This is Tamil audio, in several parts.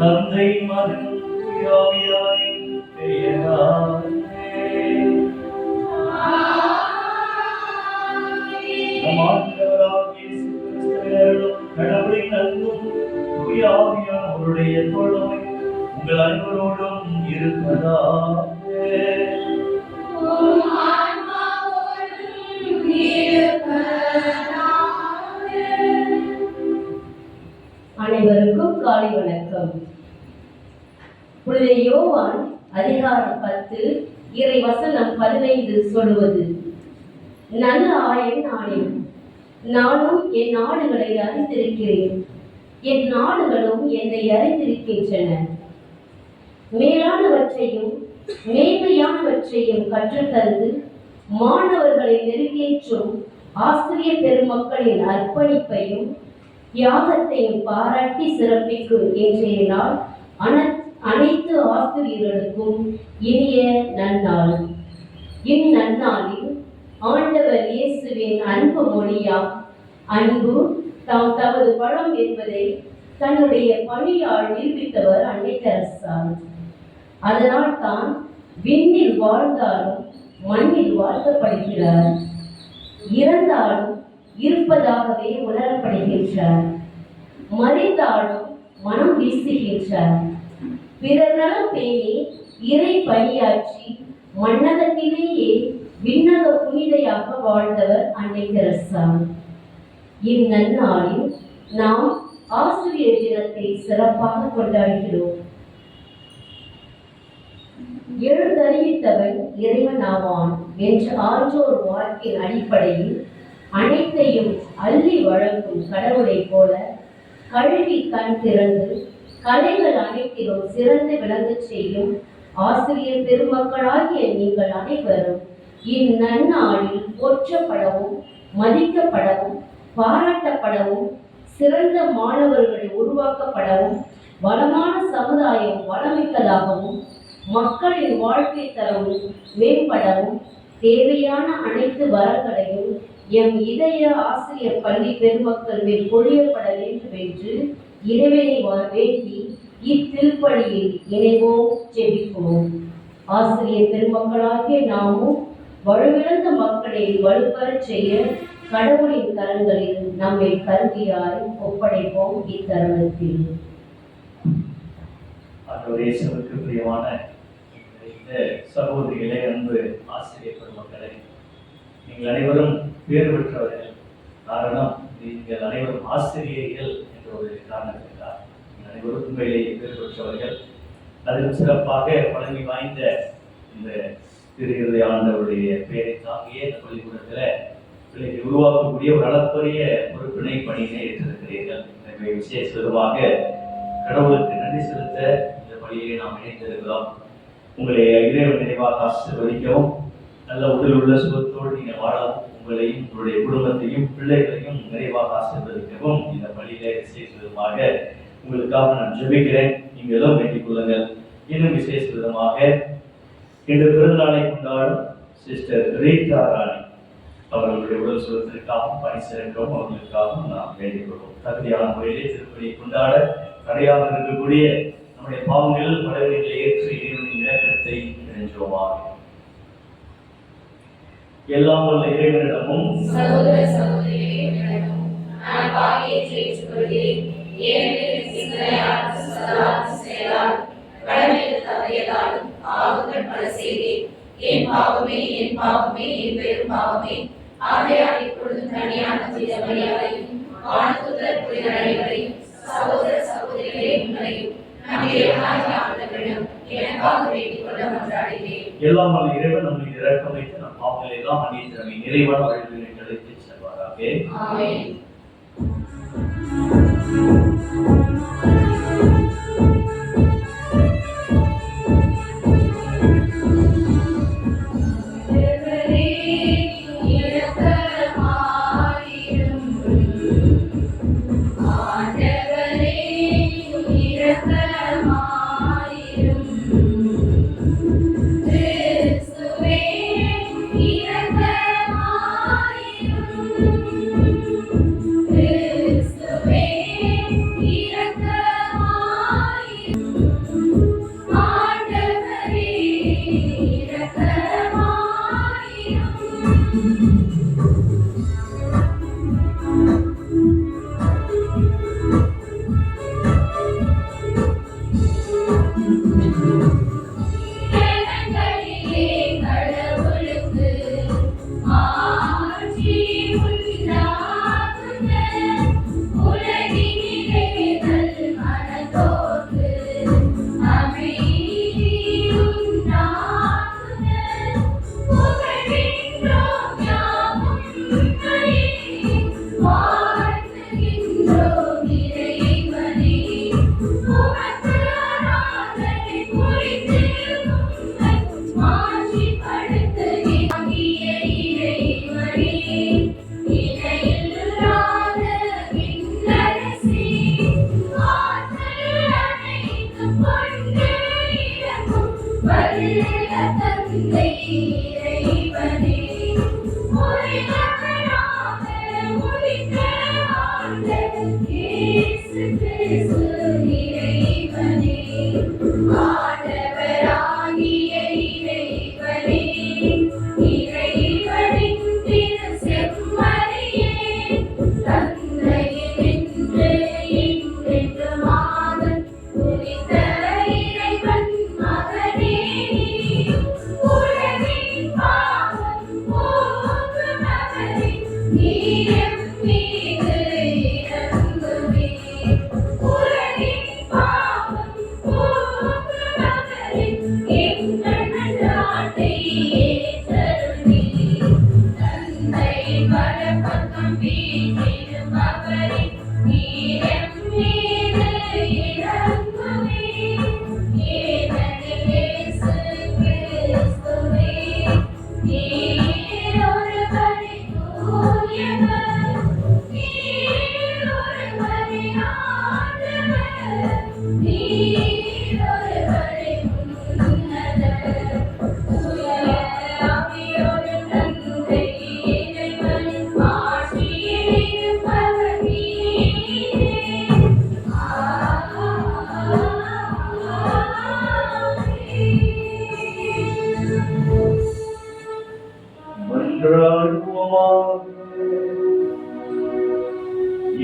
தந்தை மகன் தூயாவியாரின் பெயராலே நம் ஆண்டவராகிய இயேசு கிறிஸ்துவின் கடவுளின் அன்பும் தூயாவியானவருடைய தோழமை உங்கள் அனைவரோடும் இருப்பதாக. அனைவருக்கும் காலை வணக்கம். புனித யோவான் அதிகாரம் 10 இறை வசனம் 15 சொல்வது, நல்ல ஆயன் நானே, நானும் என் ஆடுகளை அறிந்திருக்கிறேன், என் ஆடுகளும் என்னை அறிந்திருக்கின்றன. மேலானவற்றையும் மேன்மையானவற்றையும் கற்றுத்தந்து மாணவர்களை நெருங்கேற்றும் ஆசிரியர் பெருமக்களின் அர்ப்பணிப்பையும் தியாகத்தையும் பாராட்டி சிறப்பிக்கும் இன்றைய நாள் அனைத்து ஆசிரியர்களுக்கும் இனிய நன்னாள். இந்நன்னாளில் ஆண்டவர் இயேசுவின் அன்பு மொழியாம் அன்பு தாம் தமது பழம் என்பதை தன்னுடைய பணியால் நிரூபித்தவர் அன்னை தெரசாள். அதனால் தான் விண்ணில் வாழ்ந்தாலும் மண்ணில் வாழ்க்கப்படுகிறார், இறந்தாலும் இருப்பதாகவே உணரப்படுகின்றார், மறைந்தாலும் மனம் வீசுகின்றார். பிறர் நலம் பேணி இறை பணியாற்றி மன்னகத்திலேயே விண்ணக புனிதையாக வாழ்ந்தவர் அன்னை தெரசாள். இந்நன்னாளில் நாம் ஆசிரியர் தினத்தை சிறப்பாக கொண்டாடுகிறோம். எழுந்தறிவித்தவன் இறைவன் ஆவான் என்ற ஆன்றோர் வாக்கின் அடிப்படையில் அனைத்தையும் அள்ளி வழங்கும் கடவுளை போல கல்வி கண் திறந்து கலைகள் அனைத்திலும் சிறந்து விளங்கச் செய்யும் ஆசிரியர் பெருமக்களாகிய நீங்கள் அனைவரும் இந்நன்னாளில் போற்றப்படவும் மதிக்கப்படவும் பாராட்டப்படவும் சிறந்த மாணவர்களை உருவாக்கப்படவும் வளமான சமுதாயம் வளமிக்கதாகவும் மக்களின் வாழ்க்கை தரவும் மேம்படவும் தேவையான அனைத்து வரங்களையும் எம் இதய ஆசிரியர் பள்ளி பெருமக்கள் மேல் பொழியப்பட வேண்டும் என்று இறைவனை வேண்டி இத்திருப்பலியில் இணைவோம், ஜெபிப்போம். ஆசிரியர் பெருமக்களாகிய நாமும் வலுவிழந்த மக்களை வலுப்பெறச் செய்ய கடவுளின் கரங்களில் நம்மை கல்வியாய் ஒப்படைப்போம். இத்தருணத்தில் பிரியமான சகோதரிகளே, அன்பு ஆசிரியர் பெருமக்களே, நீங்கள் அனைவரும் பேர் பெற்றவர்கள். காரணம், நீங்கள் அனைவரும் ஆசிரியர்கள் என்ற ஒரு காரணத்திற்காக நீங்கள் அனைவரும் உண்மையிலேயே பேர் பெற்றவர்கள். அதிலும் சிறப்பாக பழமை வாய்ந்த இந்த திரு ஆண்டவருடைய பெயரை தாங்கிய இந்த பள்ளிக்கூடத்தில் பிள்ளைகளை உருவாக்கக்கூடிய ஒரு அளப்பரிய பொறுப்பினை பணியினை ஏற்றிருக்கிறீர்கள். எனவே விசேஷமாக கடவுளுக்கு நன்றி செலுத்த இந்த பள்ளியை நாம் இணைந்திருக்கிறோம். உங்களை இறைவன் நிறைவாக ஆசீர்வதிக்கவும், நல்ல உடல் உள்ள சுகத்தோடு நீங்கள் வாழவும், உங்களையும் உங்களுடைய குடும்பத்தையும் பிள்ளைகளையும் நிறைவாக ஆசீர்வதிக்கவும் இந்த பள்ளியிலே விசேஷ விதமாக உங்களுக்காக நான் ஜெபிக்கிறேன். நீங்களும் வேண்டிக் கொள்ளுங்கள். இன்னும் விசேஷ விதமாக இன்று பிறந்தநாளை கொண்டாடும் சிஸ்டர் ரீட்டா ராணி அவர்களுடைய உடல் சுகத்திற்காகவும் பணி சேர்க்கவும் அவர்களுக்காகவும் நாம் வேண்டிக் கொள்வோம். தகுதியான முறையிலே திருப்பணியை கொண்டாட தடையாக இருக்கக்கூடிய நம்முடைய பாவங்கள் பலவீனங்களை ஏற்று இறைவனின் இரக்கத்தை இணைஞ்சோமாக. எல்லாம் உள்ள இறைவனிடமும் சகோதர சகோதரிகளிடமும் நான் பாவியத்தை ஏற்றுக்கொள்கிறேன். ஏனெனில் சிந்தனையால், சொல்லால், செயலால், கடமையில் தவறியதாலும் பாவங்கள் பல செய்தேன். என் பாவமே, என் பாவமே, என் பெரும் பாவமே. ஆகையால் இப்பொழுதும் கனியான மரியாதையும் வானதூதர் புனிதர் அனைவரையும் சகோதர சகோதரிகளே உங்களையும் நம் இறைவனாகிய ஆண்டவரிடம் எனக்காக வேண்டிக் கொள்ள மன்றாடுகிறேன். எல்லாம் வல்ல இறைவன் நம்மை இரக்கம் வைத்து நம் பாவங்களை எல்லாம் மன்னித்து நம்மை நிறைவான வாழ்வில் அழைத்துச் செல்வாராக. ஆமென்.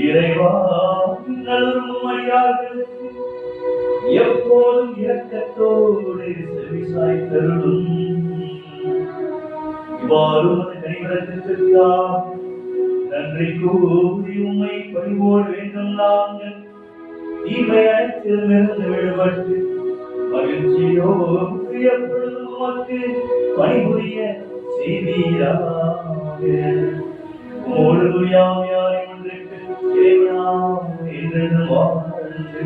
இறைவா, எப்போதும் இரக்கத்தோடு செவிசாய்த்தருளும். இவ்வாறு கனிவரத்திற்காக நன்றி கூறி உம்மை பணிவோடு வேண்டும். நாங்கள் தீமை அனைத்திலிருந்து விடுபட்டு மகிழ்ச்சியோடு எப்பொழுதும் உமக்கு பணிபுரிய செய்வீராக. உமோடு யாரை ஒன்றுக்கு இறைவனாம் என்றென்றும் வாழ்ந்து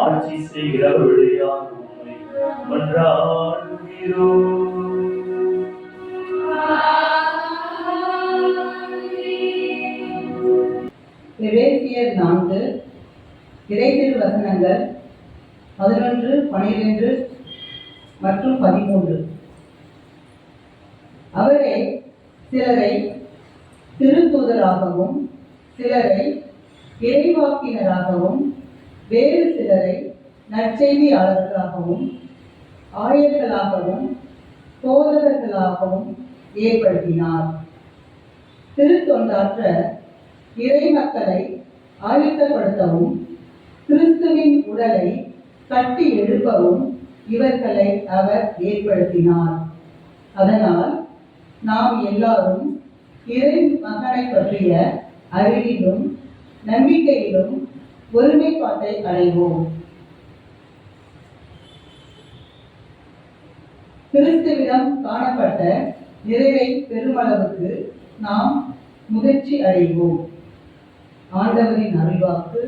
ஆட்சி செய்கிறவருடைய உம்மை மன்றாடுகிறோம். எபேசியர் 4 இறைதிரு வசனங்கள் 11, 12 மற்றும் 13. அவரே சிலரை திருத்தூதராகவும் சிலரை இறைவாக்கினராகவும் வேறு சிலரை நற்செய்தியாளர்களாகவும் ஆயர்களாகவும் போதகர்களாகவும் ஏற்படுத்தினார். திருத்தொண்டாற்ற இறை மக்களை ஆயத்தப்படுத்தவும் கிறிஸ்துவின் உடலை கட்டி எழுப்பவும் இவர்களை அவர் ஏற்படுத்தினார். அதனால் நாம் எல்லாரும் இறை மகனை பற்றிய அறிவிலும் நம்பிக்கையிலும் ஒருமைப்பாட்டை அடைவோம். கிறிஸ்துவிடம் காணப்பட்ட நிறைவை பெருமளவுக்கு நாம் முதிர்ச்சி அடைவோம். ஆண்டவரின் அருள்வாக்கு.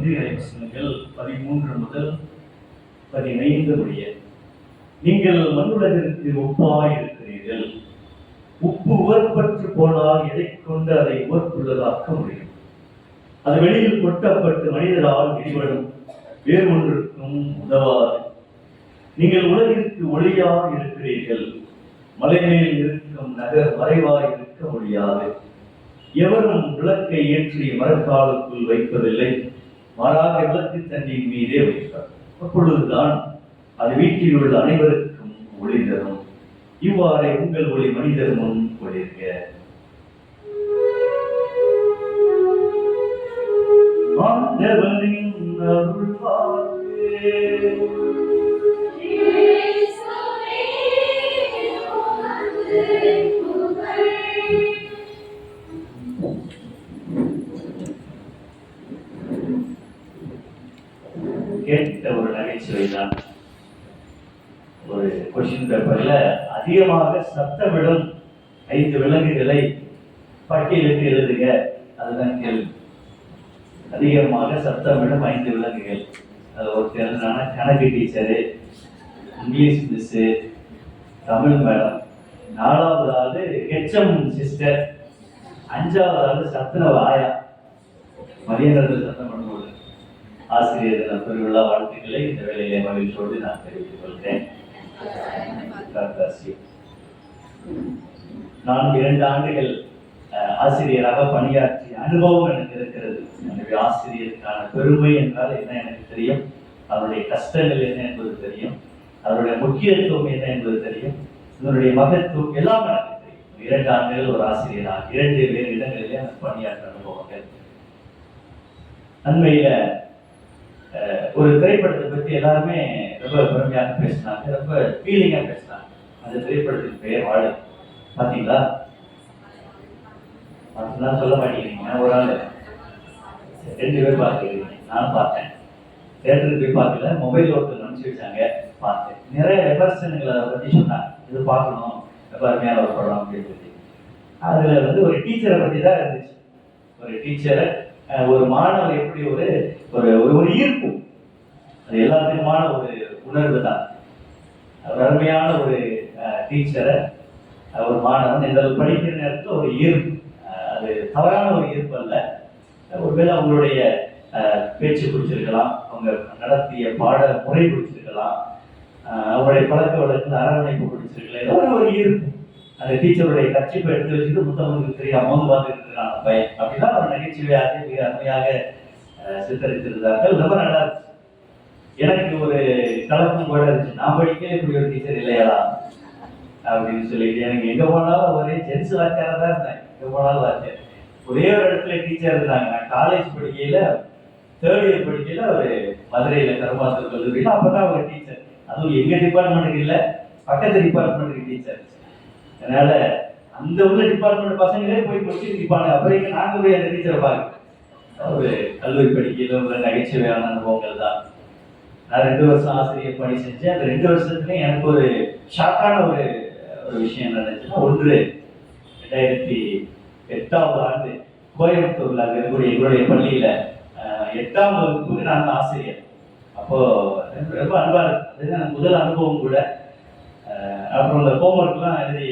ஒன்றிய வசனங்கள் 13 முதல் 15 முடிய. நீங்கள் மண்ணுலகிற்கு ஒப்பாய் இருக்கிறீர்கள். உப்பு உவர்பற்று போனால் எதை கொண்டு அதை உவர்ப்புள்ளதாக்க முடியும்? அது வெளியில் கொட்டப்பட்டு மனிதரால் இடிபடும், வேறு ஒன்றுக்கும் உதவாது. நீங்கள் உலகிற்கு ஒளியாக இருக்கிறீர்கள். மலைமேல் இருக்கும் நகர் மறைவாய் இருக்க முடியாது. எவரும் விளக்கை ஏற்றி மரக்காலுக்குள் வைப்பதில்லை, மாறாக விளக்கு தண்ணியின் மீதே வைப்பார். அப்பொழுதுதான் அது வீட்டில் உள்ள அனைவருக்கும் ஒளி தரும். இவ்வாறே உங்கள் ஒளி மனிதர் முன் ஒளிர்க. ஆண்டவரின் அருள்வாக்கு. கேட்ட ஒரு நகைச்சுவை தான். ஒரு கொஸ்டின் பேப்பர்ல அதிகமாக சத்தமிடும் 5 விலங்குகளை பட்டியலிட்டு எழுதுக, அதுதான் கேள்வி. அதிகமாக சத்தமிடும் 5 விலங்குகள். அது ஒருத்தர் கணக்கு teacher, English miss, Tamil madam, 4வது ஆளு ஹெச்எம் சிஸ்டர், 5வது ஆளு சத்துணவு ஆயா. மதிய நேரத்தில் சத்தம் பண்ணும்போது ஆசிரியர் தின பெருவிழா வாழ்த்துக்களை இந்த வேளையிலே மகிழ்ச்சியோடு நான் தெரிவித்துக் கொள்கிறேன். நான் 2 ஆண்டுகள் ஆசிரியராக பணியாற்றிய அனுபவம் எனக்கு இருக்கிறது. எனவே ஆசிரியருக்கான பெருமை என்றால் என்ன எனக்கு தெரியும், அவருடைய கஷ்டங்கள் என்ன என்பது தெரியும், அவருடைய முக்கியத்துவம் என்ன என்பது தெரியும், இதனுடைய மகத்துவம் எல்லாம் எனக்கு தெரியும். 2 ஆண்டுகள் ஒரு ஆசிரியராக 2 வேறு இடங்களிலே எனக்கு பணியாற்ற அனுபவங்கள். அண்மையில ஒரு திரைப்படத்தை பற்றி எல்லாருமே ரொம்ப பெருமையாக பேசினாங்க, ரொம்ப ஃபீலிங்கா பேசினாங்க. அந்த திரைப்படத்தின் பெயர் வாழை. பார்த்தீங்களா? அதெல்லாம் சொல்ல மாட்டேங்கிறீங்க. ஒரு ஆள் 2 பேர் பார்த்துக்கிறீங்க. நான் பார்த்தேன். தேட்டருக்கு போய் பார்க்கல, மொபைல் ஒருத்தர் அனுப்பிச்சு வச்சாங்க, பார்த்தேன். நிறைய விமர்சனங்களை அதை பற்றி சொன்னாங்க. இது பார்க்கணும், ரொம்ப அருமையான ஒரு படம் அப்படின்னு சொல்லி. அதில் ஒரு டீச்சரை பற்றி தான் இருந்துச்சு. ஒரு டீச்சரை, ஒரு மாணவர் எப்படி ஒரு ஒரு ஈர்ப்பு, அது எல்லாத்துக்குமான ஒரு உணர்வு தான். அருமையான ஒரு டீச்சரை ஒரு மாணவன் இந்த படிக்கிற நேரத்தில் ஒரு ஈர்ப்பு, அது தவறான ஒரு ஈர்ப்பு அல்ல. ஒருவேளை அவங்களுடைய பேச்சு பிடிச்சிருக்கலாம், அவங்க நடத்திய பாட முறை பிடிச்சிருக்கலாம், அவங்களுடைய பழக்க வழக்கில் அரவணைப்பு பிடிச்சிருக்கலாம், ஏதாவது ஒரு ஈர்ப்பு. அந்த டீச்சருடைய கட்சிப்பை எடுத்து வச்சுட்டு புத்தகங்களுக்கு தெரியாம மோந்து பார்த்துட்டு இருக்கான பையன் அப்படின்னா ஒரு நகைச்சுவையாக மிக அருமையாக சித்தரித்திருந்தார்கள். ரொம்ப நல்லா இருந்துச்சு. எனக்கு ஒரு கலக்கம் கூட இருந்துச்சு, நான் படிக்க இப்படி ஒரு டீச்சர் இல்லையா அப்படின்னு சொல்லிட்டு. எனக்கு எங்க போனாலும் ஒரே ஜென்ஸ் வாத்தியாரா தான் இருந்தேன். எங்க போனாலும் வாத்தியார். ஒரே ஒரு இடத்துல டீச்சர் இருந்தாங்க. நான் காலேஜ் படிக்கையில 3rd இயர் படிக்கையில ஒரு மதுரையில கருமாத்தூர் கல்லூரியில் அப்பதான் ஒரு டீச்சர், அதுவும் எங்க டிபார்ட்மெண்ட்டுக்கு இல்லை, பக்கத்து டிபார்ட்மெண்ட்டுக்கு டீச்சர். அதனால அந்த உள்ள டிபார்ட்மெண்ட் பசங்களே போய் கொஸ்டின் கேட்பாங்க. அப்புறம் நாங்க போய் அந்த டீச்சரை பார்க்க ஒரு கல்லூரி படிக்கையில ஒரு நகைச்சுவையான அனுபவங்கள் தான். நான் 2 வருஷம் ஆசிரியர் பணி செஞ்சேன். அந்த 2 வருஷத்துலயும் எனக்கு ஒரு ஷாக்கான ஒரு விஷயம் நடந்துச்சுன்னா, ஒன்று 2008ஆம் ஆண்டு கோயம்புத்தூர்ல அங்க இருக்கக்கூடிய எங்களுடைய பள்ளியில 8ஆம் வகுப்புக்கு நான் ஆசிரியர். அப்போ ரொம்ப அன்பா இருக்கு. அது முதல் அனுபவம் கூட. அப்புறம் இந்த ஹோம்ஒர்க்லாம் எழுதி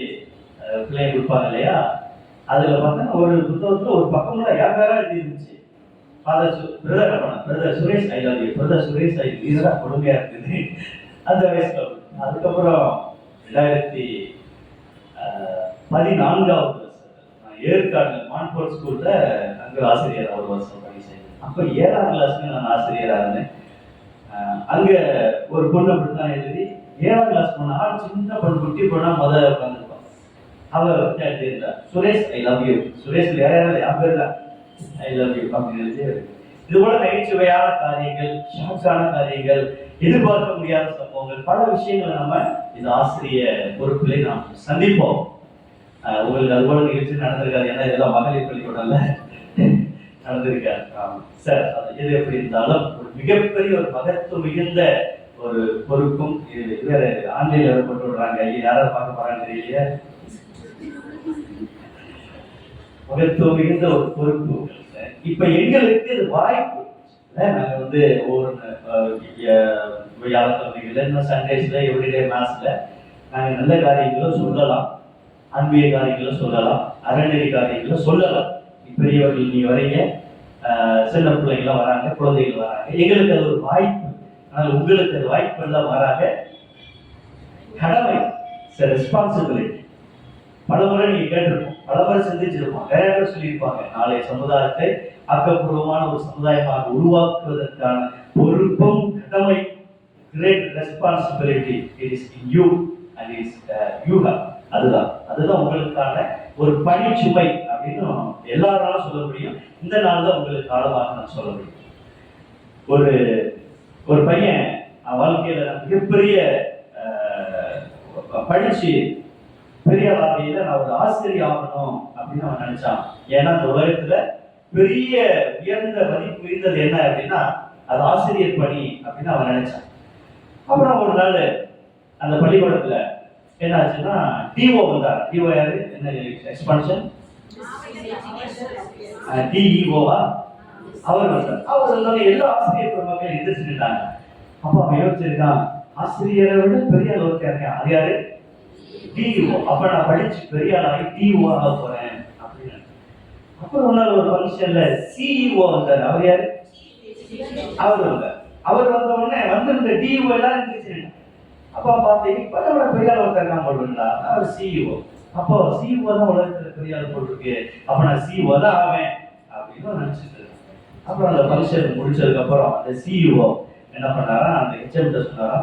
பிள்ளைங்க கொடுப்பாங்க இல்லையா, அதுல பார்த்தா ஒரு புத்தகத்துல ஒரு பக்கம்ல யாரா எழுதி இருந்துச்சு, brother Suresh I love you, brother Suresh I love you. இதெல்லாம் கொடுமையா இருக்குது அந்த வயசுல. அதுக்கப்புறம் 2014ஆவது வருஷத்துல நான் ஏற்காடுல மான்போர்ட் ஸ்கூல்ல அங்க ஆசிரியர் 1 வருஷம் பணி செய்தேன். அப்ப 7ஆம் கிளாஸ்ல நான் ஆசிரியரா இருந்தேன். அங்க ஒரு பொண்ணு அப்படித்தான் எழுதி 7ஆம் கிளாஸ் போனா, சின்ன பொண்ணு, குட்டி பொண்ணா முதல்ல உட்காந்துருப்பான். அவர் எழுதியிருந்தா Suresh I love you, Suresh வேற யாரும் பேர் தான் ஐ லவ் யூ அப்படின்னு எழுதி. இது போல நகைச்சுவையான காரியங்கள், ஷாக்கான காரியங்கள், எதிர்பார்க்க முடியாத சம்பவங்கள், பல விஷயங்களை நம்ம இந்த ஆசிரிய பொறுப்பிலே நாம் சந்திப்போம். உங்களுக்கு அது போல நிகழ்ச்சி நடந்திருக்காது, ஏன்னா இதெல்லாம் மகளிர் பள்ளிக்கூடம்ல நடந்திருக்காரு சார். எது எப்படி இருந்தாலும் ஒரு மிகப்பெரிய ஒரு மகத்துவம் மிகுந்த ஒரு பொறுப்பும். இது வேற ஆன்லைன்ல கொண்டு விடுறாங்க, யாராவது பார்க்க போறாங்க தெரியலையா. மகத்துவம் மிகுந்த ஒரு பொறுப்பு. இப்ப எங்களுக்கு இது வாய்ப்பு, நாங்கள் வந்து ஒவ்வொரு வியாழக்கிழமைகளில் இன்னும் சண்டேஸில் எவ்ரிடே மேத்ஸில் நாங்கள் நல்ல காரியங்களை சொல்லலாம், அன்பிய காரியங்களை சொல்லலாம், அறநெறி காரியங்களை சொல்லலாம். பெரியவர்கள் நீ வரீங்க, சின்ன பிள்ளைங்களாம் வராங்க, குழந்தைகள் வராங்க, எங்களுக்கு அது ஒரு வாய்ப்பு. ஆனால் உங்களுக்கு அது வாய்ப்பு எல்லாம் வராங்க, கடமை, ரெஸ்பான்சிபிலிட்டி. பல முறை நீங்க கேட்டிருப்போம், பல முறை சிந்திச்சிருப்போம், நிறைய பேர் சொல்லியிருப்பாங்க, நாளைய சமுதாயத்தை ஆக்கப்பூர்வமான ஒரு சமுதாயமாக உருவாக்குவதற்கான பொறுப்பும் கடமை, great responsibility, it is in you and is you have. அதுதான் உங்களுக்கான ஒரு பணிச்சுமை அப்படின்னு எல்லாராலும் சொல்ல முடியும். இந்த நாள் தான் உங்களுக்கு காலமாக நான் சொல்ல முடியும். ஒரு பையன் வாழ்க்கையில மிகப்பெரிய படிச்சு பெரிய ஆகையில நான் ஒரு ஆசிரியர் ஆகணும் அப்படின்னு அவன் நினைச்சான். ஏன்னா அந்த உலகத்துல பெரிய உயர்ந்த மதிப்பு இருந்தது என்ன அப்படின்னா அது ஆசிரியர் பணி அப்படின்னு அவன் நினைச்சான். அப்புறம் ஒரு நாள் அந்த பள்ளிக்கூடத்துல என்ன ஆச்சுன்னா டிஓ வந்தார். டிஓ யாரு, என்ன எக்ஸ்பான்ஷன், டிஇஓவா, அவர் வந்தார். அவர் வந்தாலும் எல்லா ஆசிரியர் பெருமக்கள் எதிர்த்துட்டாங்க. அப்போ அவன் யோசிச்சிருக்கான், ஆசிரியரை விட பெரிய அளவுக்கு இருக்கேன், அது யாரு, டிஇஓ. அப்ப நான் படிச்சு பெரிய ஆளாகி டிஓ ஆக போறேன் அப்படின்னு. அப்புறம் ஒன்னால ஒரு ஃபங்க்ஷன்ல சிஇஓ வந்தார். அவர் யாரு, அவர் வந்தார். அவர் வந்த உடனே வந்திருந்த டிஓ எல்லாரும் இருந்துச்சு. அப்போ பார்த்தீங்க இப்ப நம்ம பெரிய ஆள் ஒருத்தர் தான் போடுவீங்களா, அவர் சிஇஓ. அப்போ சிஇஓ தான் உலகத்துல பெரிய ஆள் போட்டிருக்கு, அப்ப நான் சிஇஓ தான் ஆவேன் அப்படின்னு நினைச்சிட்டு. அப்புறம் அந்த ஃபங்க்ஷன் முடிச்சதுக்கு அப்புறம் அந்த சிஇஓ என்ன பண்ணாரா, அந்த ஹெச்எம்கிட்ட சொன்னாரா,